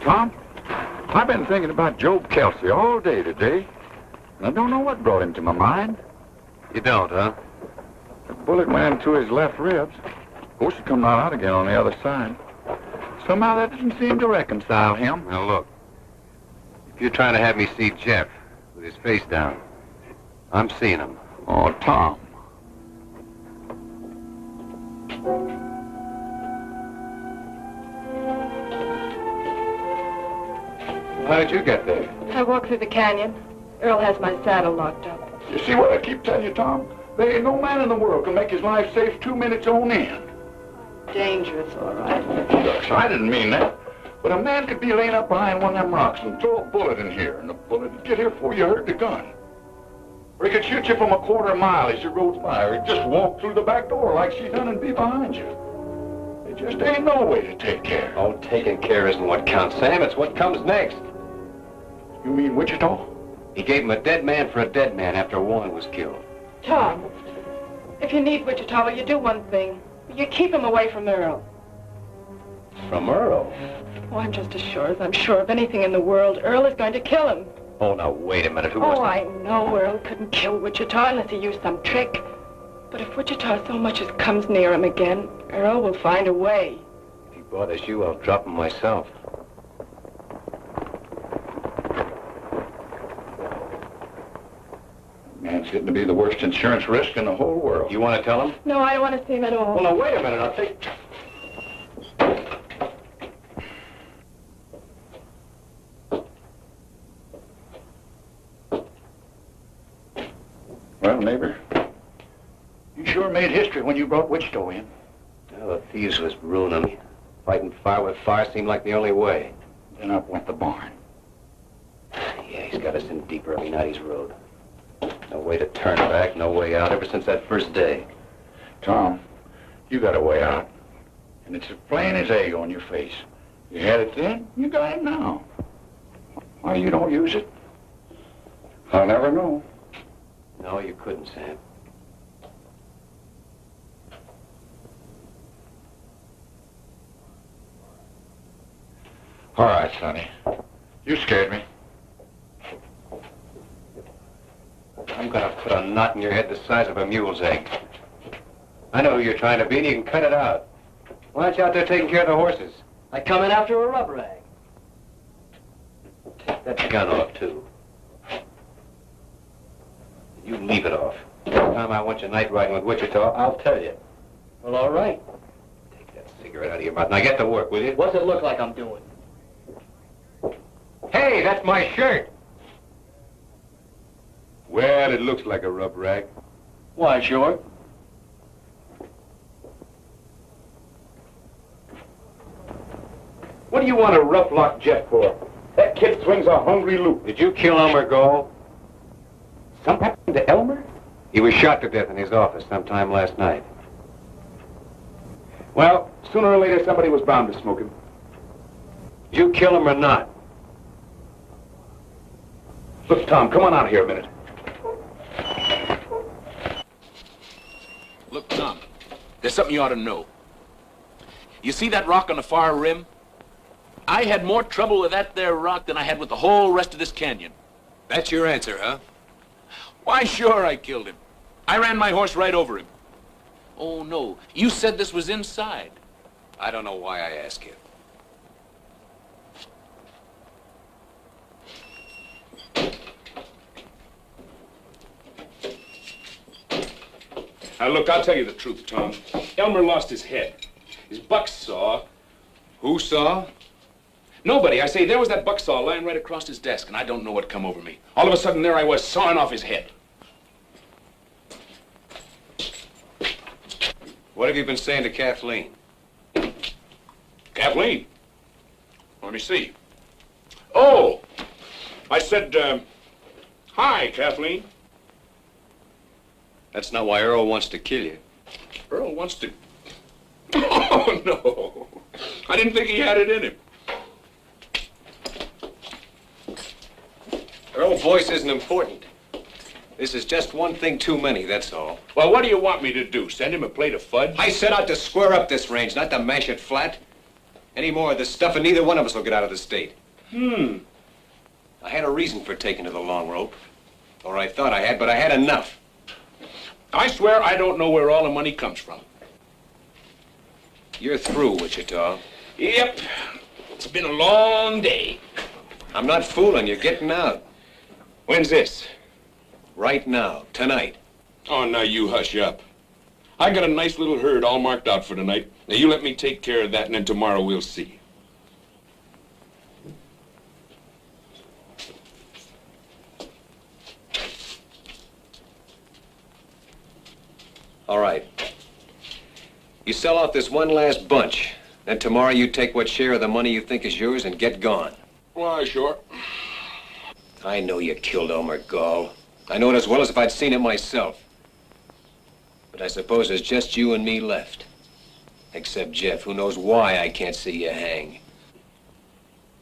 Tom, I've been thinking about Job Kelsey all day today, and I don't know what brought him to my mind. You don't, huh? The bullet went into his left ribs. Of course, it come right out again on the other side. Somehow that didn't seem to reconcile him. Now, look. If you're trying to have me see Jeff with his face down, I'm seeing him. Oh, Tom. How did you get there? I walked through the canyon. Earl has my saddle locked up. You see what I keep telling you, Tom? There ain't no man in the world can make his life safe 2 minutes on end. Dangerous, all right. Shucks, I didn't mean that. But a man could be laying up behind one of them rocks and throw a bullet in here, and the bullet would get here before you heard the gun. Or he could shoot you from a quarter mile as you rode by, or he'd just walk through the back door like she done and be behind you. There just ain't no way to take care. Oh, taking care isn't what counts, Sam. It's what comes next. You mean Wichita? He gave him a dead man for a dead man after Warren was killed. Tom, if you need Wichita, will you do one thing? You keep him away from Earl. From Earl? Oh, I'm just as sure as I'm sure of anything in the world. Earl is going to kill him. Oh, now, wait a minute. Who Oh, was I know Earl couldn't kill Wichita unless he used some trick. But if Wichita so much as comes near him again, Earl will find a way. If he bothers you, I'll drop him myself. Man's getting to be the worst insurance risk in the whole world. You want to tell him? No, I don't want to see him at all. Well, now, wait a minute. I'll take... Well, neighbor, you sure made history when you brought Wichita in. Well, the thieves was ruining me. Fighting fire with fire seemed like the only way. Then up went the barn. Yeah, he's got us in deeper every night he's rode. No way to turn back, no way out, ever since that first day. Tom, you got a way out. And it's as plain as egg on your face. You had it then, you got it now. Why you don't use it? I'll never know. No, you couldn't, Sam. All right, Sonny. You scared me. I'm gonna put a knot in your head the size of a mule's egg. I know who you're trying to be, and you can cut it out. Why aren't you out there taking care of the horses? I come in after a rub rag. Take that gun off, too. You leave it off. Next time I want you night riding with Wichita, I'll tell you. Well, all right. Take that cigarette out of your mouth. Now get to work, will you? What's it look like I'm doing? Hey, that's my shirt. Well, it looks like a rub rag. Why, sure. What do you want to rough lock Jeff for? That kid swings a hungry loop. Did you kill Elmer Gold? Something happened to Elmer? He was shot to death in his office sometime last night. Well, sooner or later, somebody was bound to smoke him. Did you kill him or not? Look, Tom, come on out here a minute. Look, Tom, there's something you ought to know. You see that rock on the far rim? I had more trouble with that there rock than I had with the whole rest of this canyon. That's your answer, huh? Why, sure, I killed him. I ran my horse right over him. Oh, no. You said this was inside. I don't know why I ask you. Now, look, I'll tell you the truth, Tom. Elmer lost his head. His buck saw. Who saw? Nobody. I say, there was that buck saw lying right across his desk, and I don't know what come over me. All of a sudden, there I was, sawing off his head. What have you been saying to Kathleen? Kathleen? Let me see. Oh! I said, hi, Kathleen. That's not why Earl wants to kill you. Earl wants to... Oh, no. I didn't think he had it in him. Earl's voice isn't important. This is just one thing too many, that's all. Well, what do you want me to do? Send him a plate of fudge? I set out to square up this range, not to mash it flat. Any more of this stuff and neither one of us will get out of the state. I had a reason for taking to the long rope. Or I thought I had, but I had enough. I swear I don't know where all the money comes from. You're through, Wichita. Yep. It's been a long day. I'm not fooling you. Getting out. When's this? Right now. Tonight. Oh, now you hush up. I got a nice little herd all marked out for tonight. Now you let me take care of that, and then tomorrow we'll see. All right. You sell out this one last bunch. Then tomorrow you take what share of the money you think is yours and get gone. Why, sure. I know you killed Elmer Gall. I know it as well as if I'd seen it myself. But I suppose there's just you and me left. Except Jeff, who knows why I can't see you hang.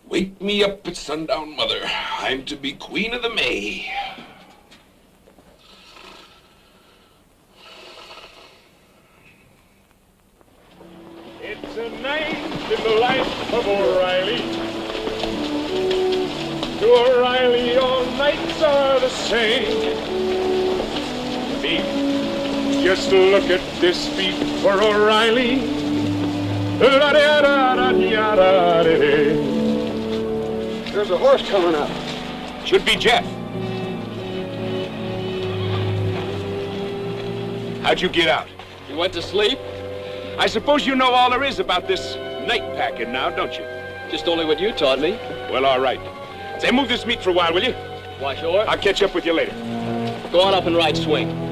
Wake me up at sundown, Mother. I'm to be Queen of the May. It's a night in the life of O'Reilly. To O'Reilly, all nights are the same. Beat, just look at this beat for O'Reilly. There's a horse coming up. Should be Jeff. How'd you get out? You went to sleep? I suppose you know all there is about this night packing now, don't you? Just only what you taught me. Well, all right. Say, move this meat for a while, will you? Why, sure. I'll catch up with you later. Go on up and right swing.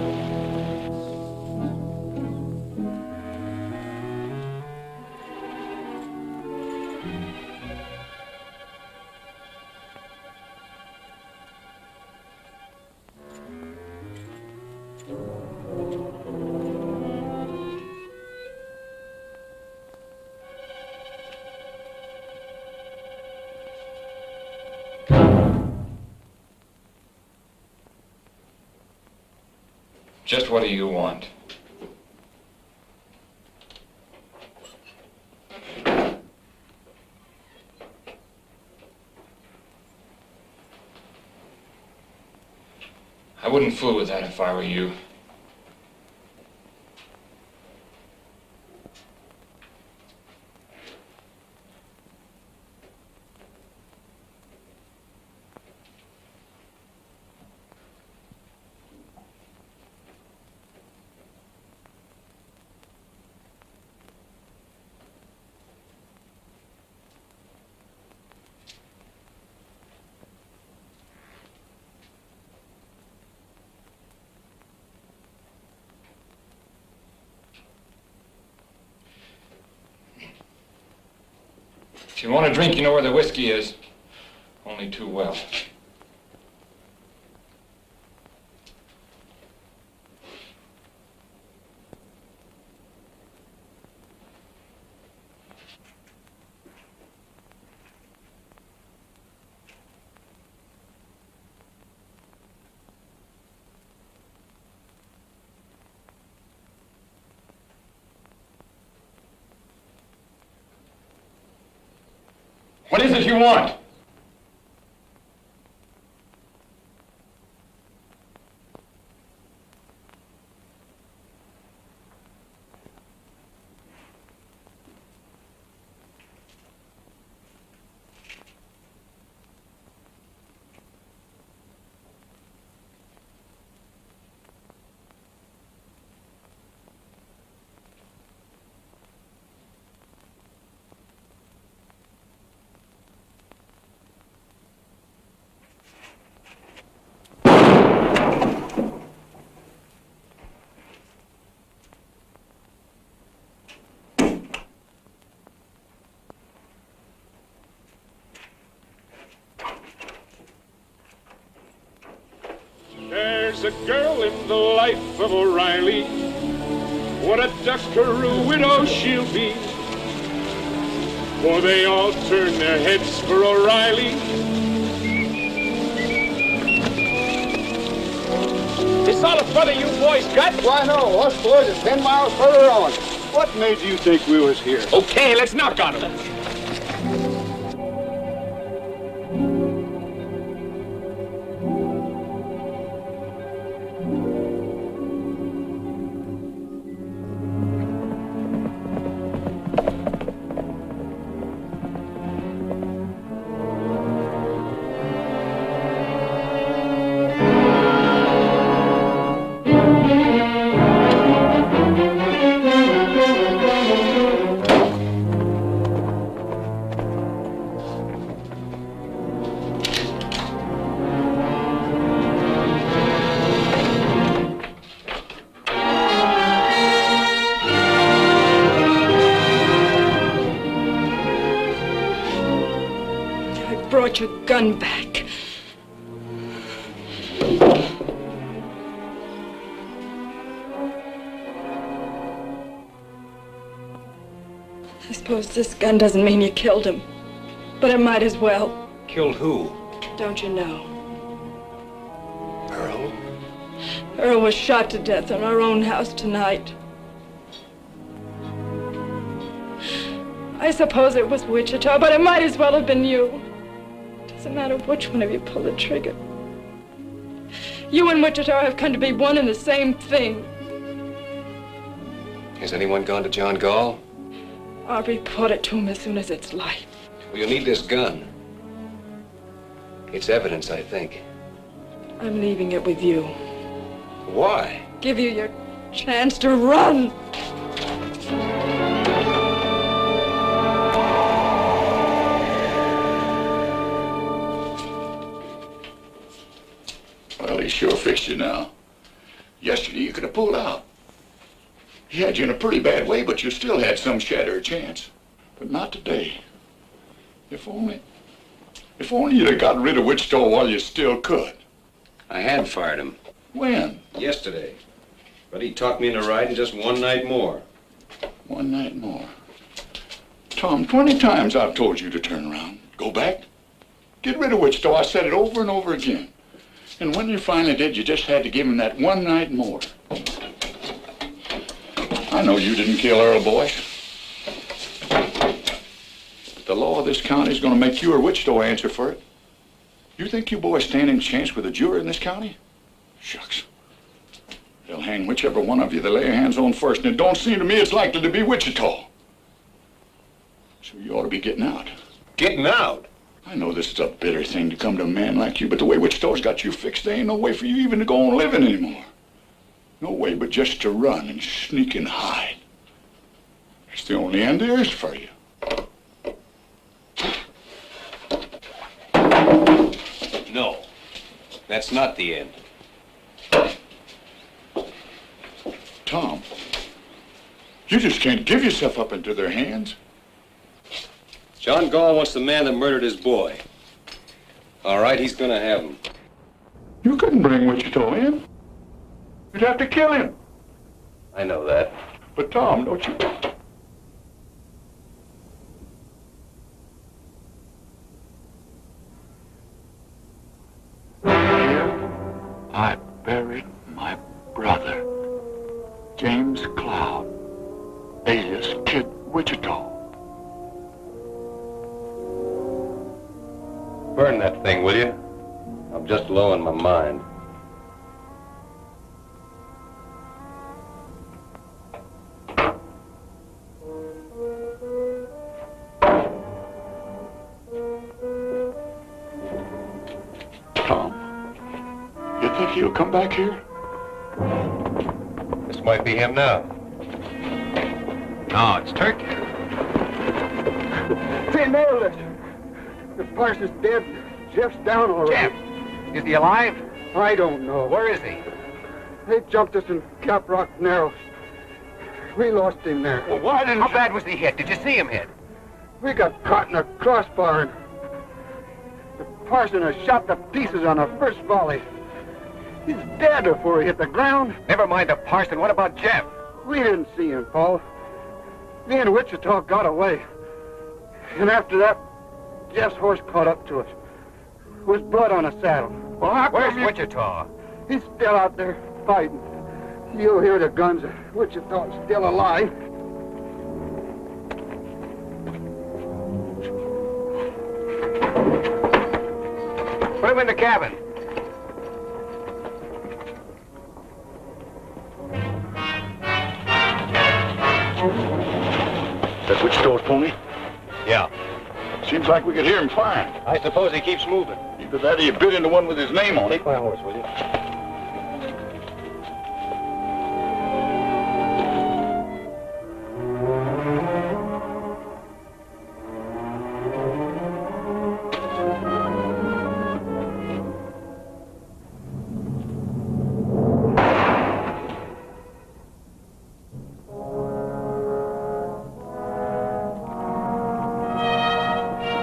Just what do you want? I wouldn't fool with that if I were you. If you want a drink, you know where the whiskey is. Only too well. What is it you want? There's a girl in the life of O'Reilly. What a duckaroo widow she'll be. For they all turn their heads for O'Reilly. This all the further you boys got? Why, no. Us boys are 10 miles further on. What made you think we was here? Okay, let's knock on him. Brought your gun back. I suppose this gun doesn't mean you killed him, but it might as well. Killed who? Don't you know? Earl? Earl was shot to death in our own house tonight. I suppose it was Wichita, but it might as well have been you. Doesn't matter which one of you pulled the trigger. You and Wichita have come to be one and the same thing. Has anyone gone to John Gall? I'll report it to him as soon as it's light. Well, you'll need this gun. It's evidence, I think. I'm leaving it with you. Why? Give you your chance to run. Well, he sure fixed you now. Yesterday you could have pulled out. He had you in a pretty bad way, but you still had some shatter of chance. But not today. If only you'd have gotten rid of Wichita while you still could. I had fired him. When? Yesterday. But he talked me into riding just one night more. One night more. Tom, 20 times I've told you to turn around. Go back. Get rid of Wichita. I said it over and over again. And when you finally did, you just had to give him that one night more. I know you didn't kill Earl, boys. But the law of this county is going to make you or Wichita answer for it. You think you boys stand any chance with a juror in this county? Shucks. They'll hang whichever one of you they lay their hands on first, and it don't seem to me it's likely to be Wichita. So you ought to be getting out. Getting out? I know this is a bitter thing to come to a man like you, but the way Wichita's got you fixed, there ain't no way for you even to go on living anymore. No way but just to run and sneak and hide. That's the only end there is for you. No, that's not the end. Tom, you just can't give yourself up into their hands. John Gall wants the man that murdered his boy. All right, he's gonna have him. You couldn't bring Wichita in. You'd have to kill him. I know that. But Tom, don't you... Here, I buried my brother, James Cloud, alias Kid Wichita. Burn that thing, will you? I'm just low in my mind. Tom, you think he'll come back here? This might be him now. No, it's Turkey. They nailed it. The Parson's dead. Jeff's down already. Jeff? Is he alive? I don't know. Where is he? They jumped us in Cap Rock Narrows. We lost him there. Well, why didn't How bad was he hit? Did you see him hit? We got caught in a crossbar and the Parson has shot to pieces on the first volley. He's dead before he hit the ground. Never mind the Parson. What about Jeff? We didn't see him, Paul. Me and Wichita got away. And after that, Jeff's horse caught up to us. With blood on the saddle. Well, where's Wichita? He's still out there fighting. You'll hear the guns. Wichita's still alive. Put him in the cabin. That Wichita's pony? Yeah. Seems like we could hear him firing. I suppose he keeps moving. Either that or you bit into one with his name on it. Take my horse, will you?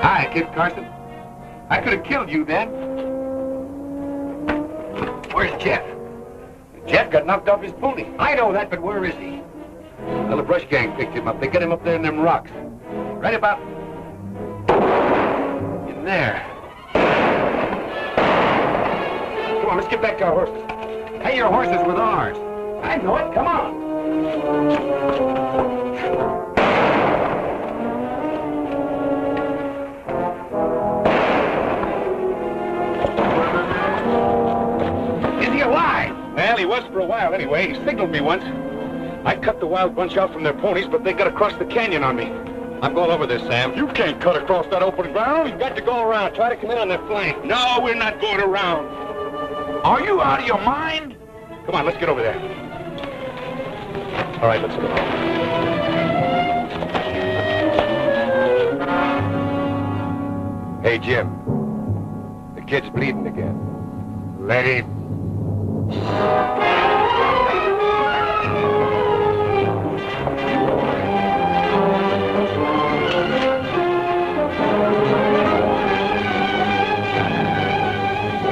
Hi, Kid Carson. I could have killed you then. Where's Jeff? Jeff got knocked off his pony. I know that, but where is he? Well, the brush gang picked him up. They got him up there in them rocks. Right about in there. Come on, let's get back to our horses. Hey, your horses with ours. I know it. Come on. Well, he was for a while anyway. He signaled me once. I cut the wild bunch out from their ponies, but they got across the canyon on me. I'm going over this, Sam. You can't cut across that open ground. We've got to go around. Try to come in on their flank. No, we're not going around. Are you out of your mind? Come on, let's get over there. All right, let's go. Hey, Jim. The kid's bleeding again. Let him.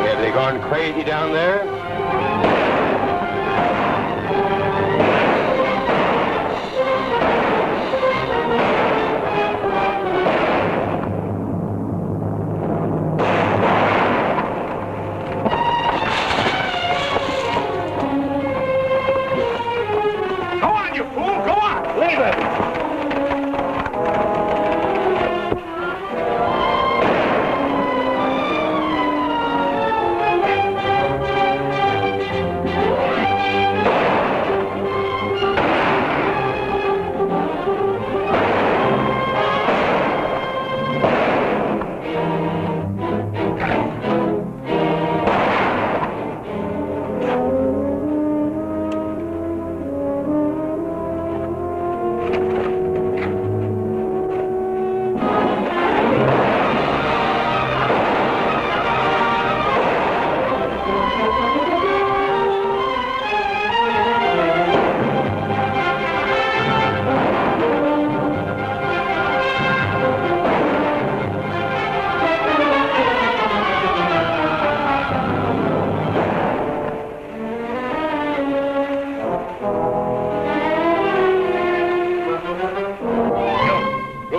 Have they gone crazy down there?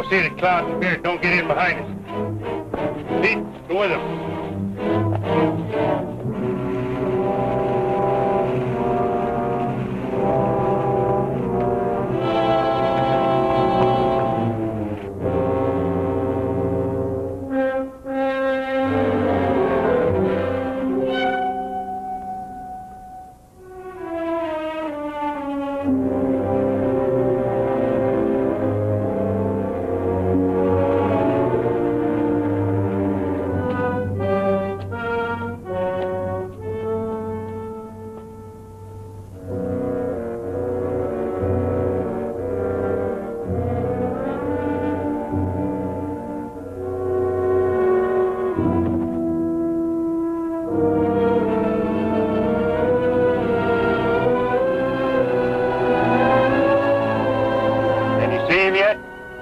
See the cloud spirit don't get in behind us. Pete, go with him.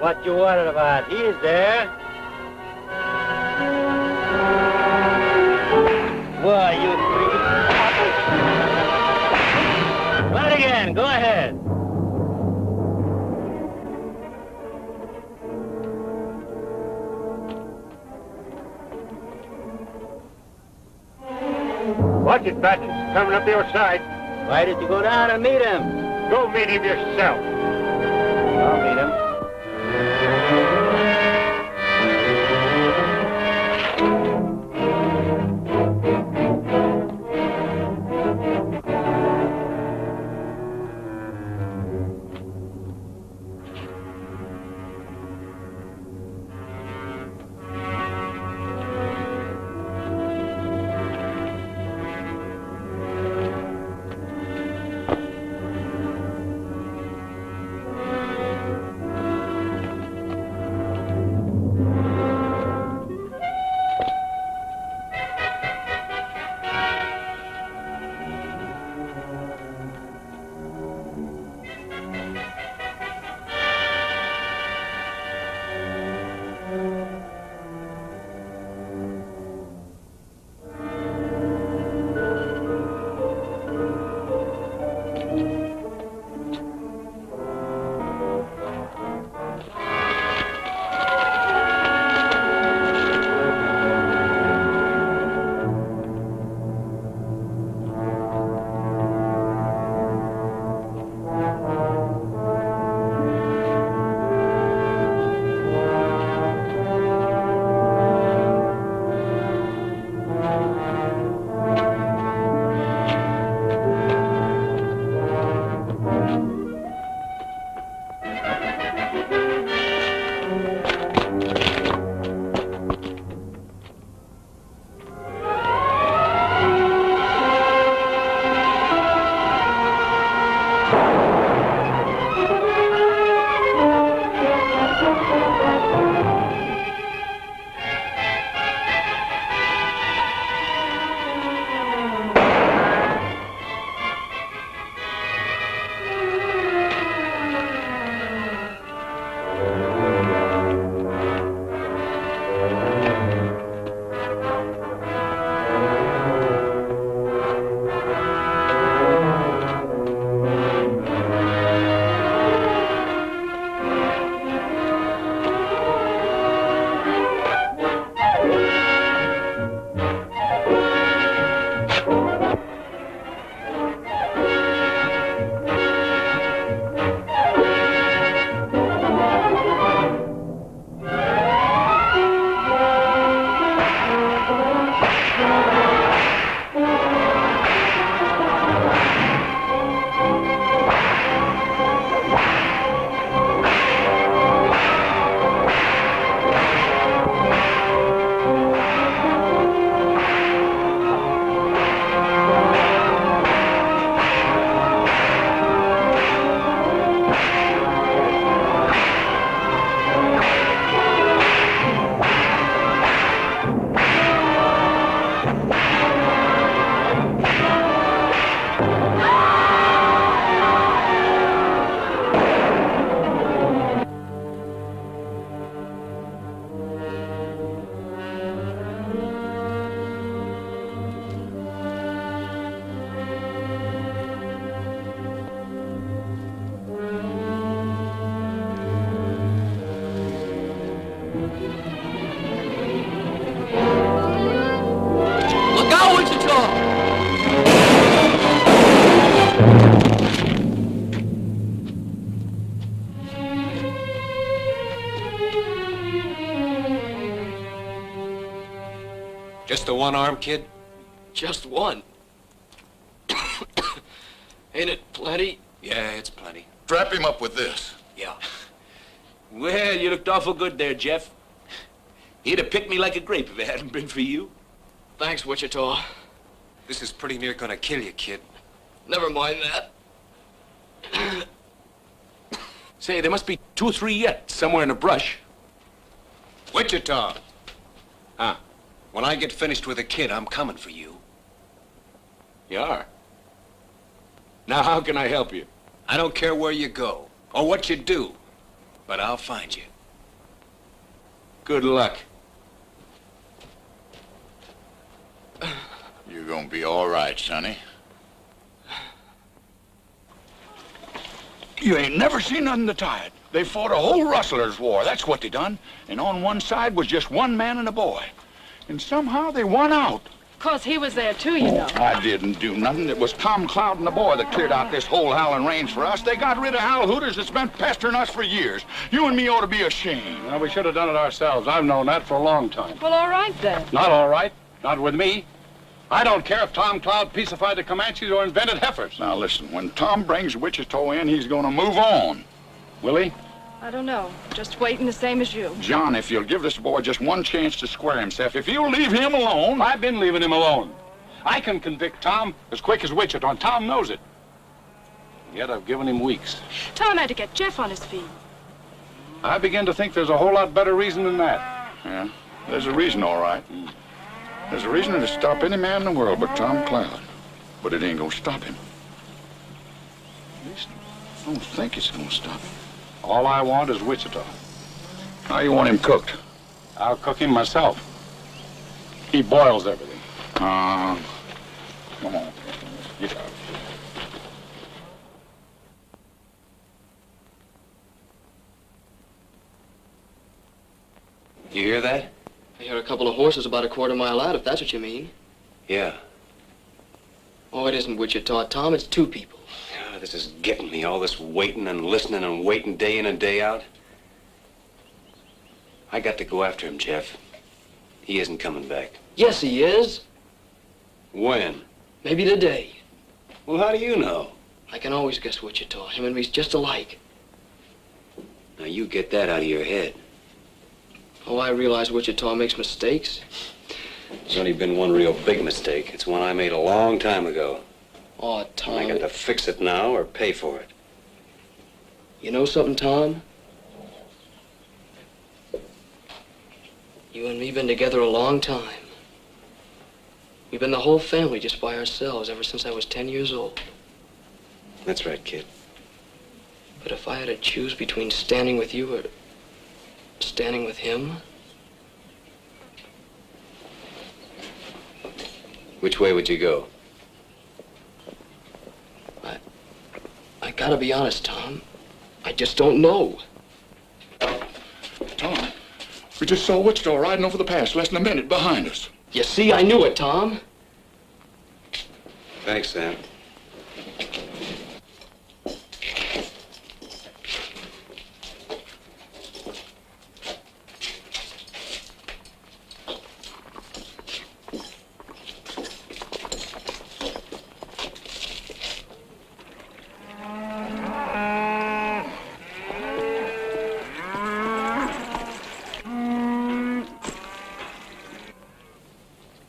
What you worried about? He's there. Why, you freaking... Try it again. Go ahead. Watch it, Batch. It's coming up your side. Why did you go down and meet him? Go meet him yourself. I'll meet him. Just the one-arm kid? Just one. Ain't it plenty? Yeah, it's plenty. Strap him up with this. Yeah. Well, you looked awful good there, Jeff. He'd have picked me like a grape if it hadn't been for you. Thanks, Wichita. This is pretty near gonna kill you, kid. Never mind that. Say, there must be 2 or 3 yet, somewhere in the brush. Wichita! Huh? When I get finished with the kid, I'm coming for you. You are? Now, how can I help you? I don't care where you go or what you do, but I'll find you. Good luck. You're gonna be all right, Sonny. You ain't never seen nothing to tie it. They fought a whole rustlers' war. That's what they done. And on one side was just one man and a boy. And somehow they won out. 'Cause he was there too, you know. I didn't do nothing. It was Tom Cloud and the boy that cleared out this whole howling range for us. They got rid of Hal Hooters that's been pestering us for years. You and me ought to be ashamed. Well, we should have done it ourselves. I've known that for a long time. Well, all right then. Not all right. Not with me. I don't care if Tom Cloud peacified the Comanches or invented heifers. Now listen, when Tom brings Wichita in, he's gonna move on. Will he? I don't know. Just waiting the same as you. John, if you'll give this boy just one chance to square himself, if you'll leave him alone... I've been leaving him alone. I can convict Tom as quick as Wichita, and Tom knows it. Yet I've given him weeks. Tom had to get Jeff on his feet. I begin to think there's a whole lot better reason than that. Yeah, there's a reason, all right. There's a reason to stop any man in the world but Tom Cloud. But it ain't gonna stop him. At least I don't think it's gonna stop him. All I want is Wichita. How you want him cooked? I'll cook him myself. He boils everything. Come on. Get out. You hear that? I hear a couple of horses about a quarter-mile out, if that's what you mean. Yeah. Oh, it isn't Wichita, Tom. It's two people. Yeah, this is getting me, all this waiting and listening and waiting day in and day out. I got to go after him, Jeff. He isn't coming back. Yes, he is. When? Maybe today. Well, how do you know? I can always guess Wichita. Him and me's just alike. Now, you get that out of your head. Oh, I realize Wichita makes mistakes. There's only been one real big mistake. It's one I made a long time ago. Oh, Tom. I got to fix it now or pay for it. You know something, Tom? You and me been together a long time. We've been the whole family just by ourselves ever since I was 10 years old. That's right, kid. But if I had to choose between standing with you or standing with him... Which way would you go? I gotta be honest, Tom. I just don't know. Tom, we just saw Wichita riding over the pass less than a minute behind us. You see, I knew it, Tom. Thanks, Sam.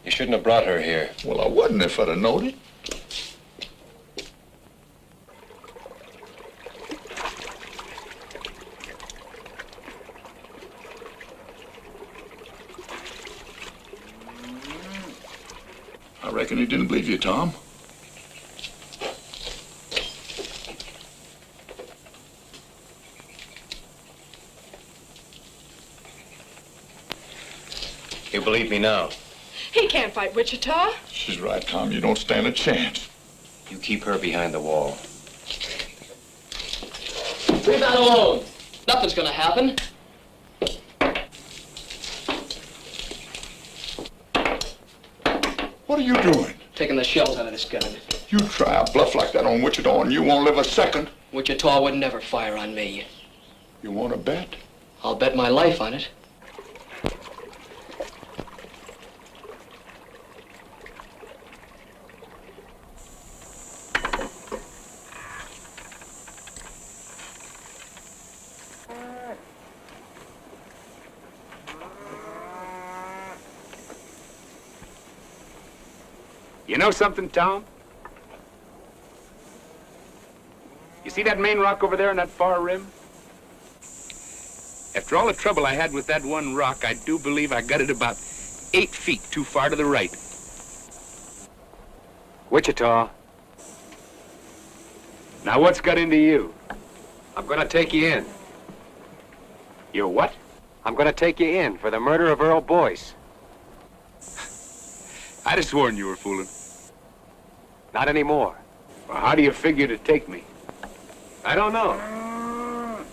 You shouldn't have brought her here. Well, I wouldn't if I'd have known it. I reckon he didn't believe you, Tom. You believe me now? He can't fight Wichita. She's right, Tom. You don't stand a chance. You keep her behind the wall. Leave that alone. Nothing's gonna happen. What are you doing? Taking the shells out of this gun. You try a bluff like that on Wichita and you won't live a second. Wichita would never fire on me. You want to bet? I'll bet my life on it. You know something, Tom? You see that main rock over there on that far rim? After all the trouble I had with that one rock, I do believe I got it about 8 feet too far to the right. Wichita. Now what's got into you? I'm gonna take you in. You're what? I'm gonna take you in for the murder of Earl Boyce. I'd have sworn you were fooling. Not anymore. Well, how do you figure to take me? I don't know.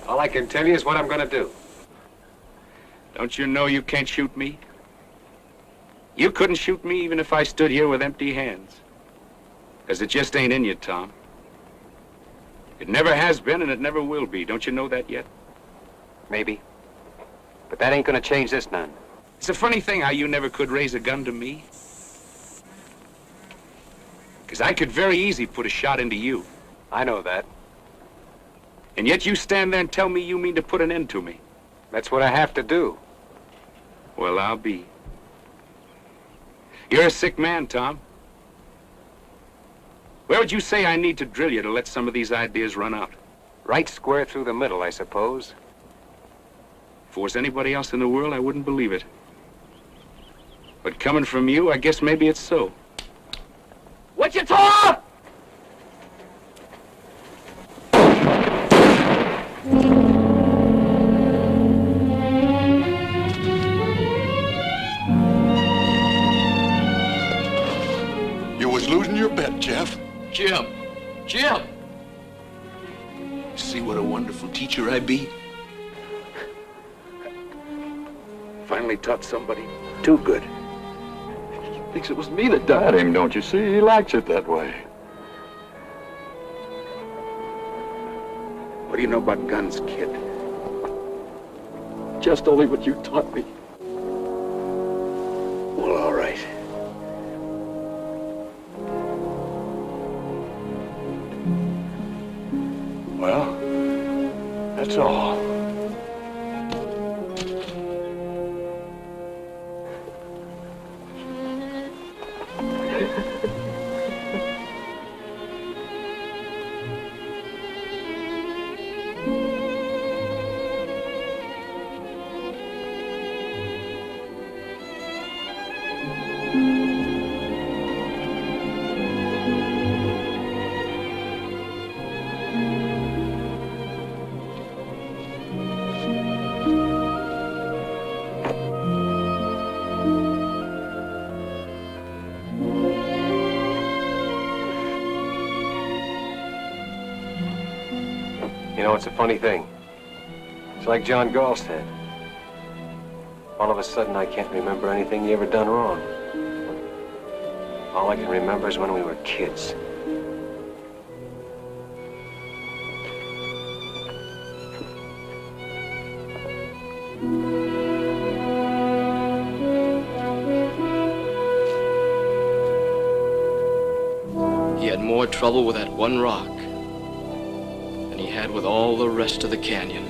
All I can tell you is what I'm gonna do. Don't you know you can't shoot me? You couldn't shoot me even if I stood here with empty hands. Because it just ain't in you, Tom. It never has been and it never will be. Don't you know that yet? Maybe. But that ain't gonna change this none. It's a funny thing how you never could raise a gun to me. Because I could very easy put a shot into you. I know that. And yet you stand there and tell me you mean to put an end to me. That's what I have to do. Well, I'll be. You're a sick man, Tom. Where would you say I need to drill you to let some of these ideas run out? Right square through the middle, I suppose. If it was anybody else in the world, I wouldn't believe it. But coming from you, I guess maybe it's so. Wichita! You was losing your bet, Jeff. Jim! Jim! See what a wonderful teacher I be? Finally taught somebody too good. Thinks it was me that died him, don't you see? He likes it that way. What do you know about guns, kid? Just only what you taught me. Well, all right. Well, that's all. You know, it's a funny thing. It's like John Gall said. All of a sudden, I can't remember anything you ever done wrong. All I can remember is when we were kids. He had more trouble with that one rock than he had with all the rest of the canyon.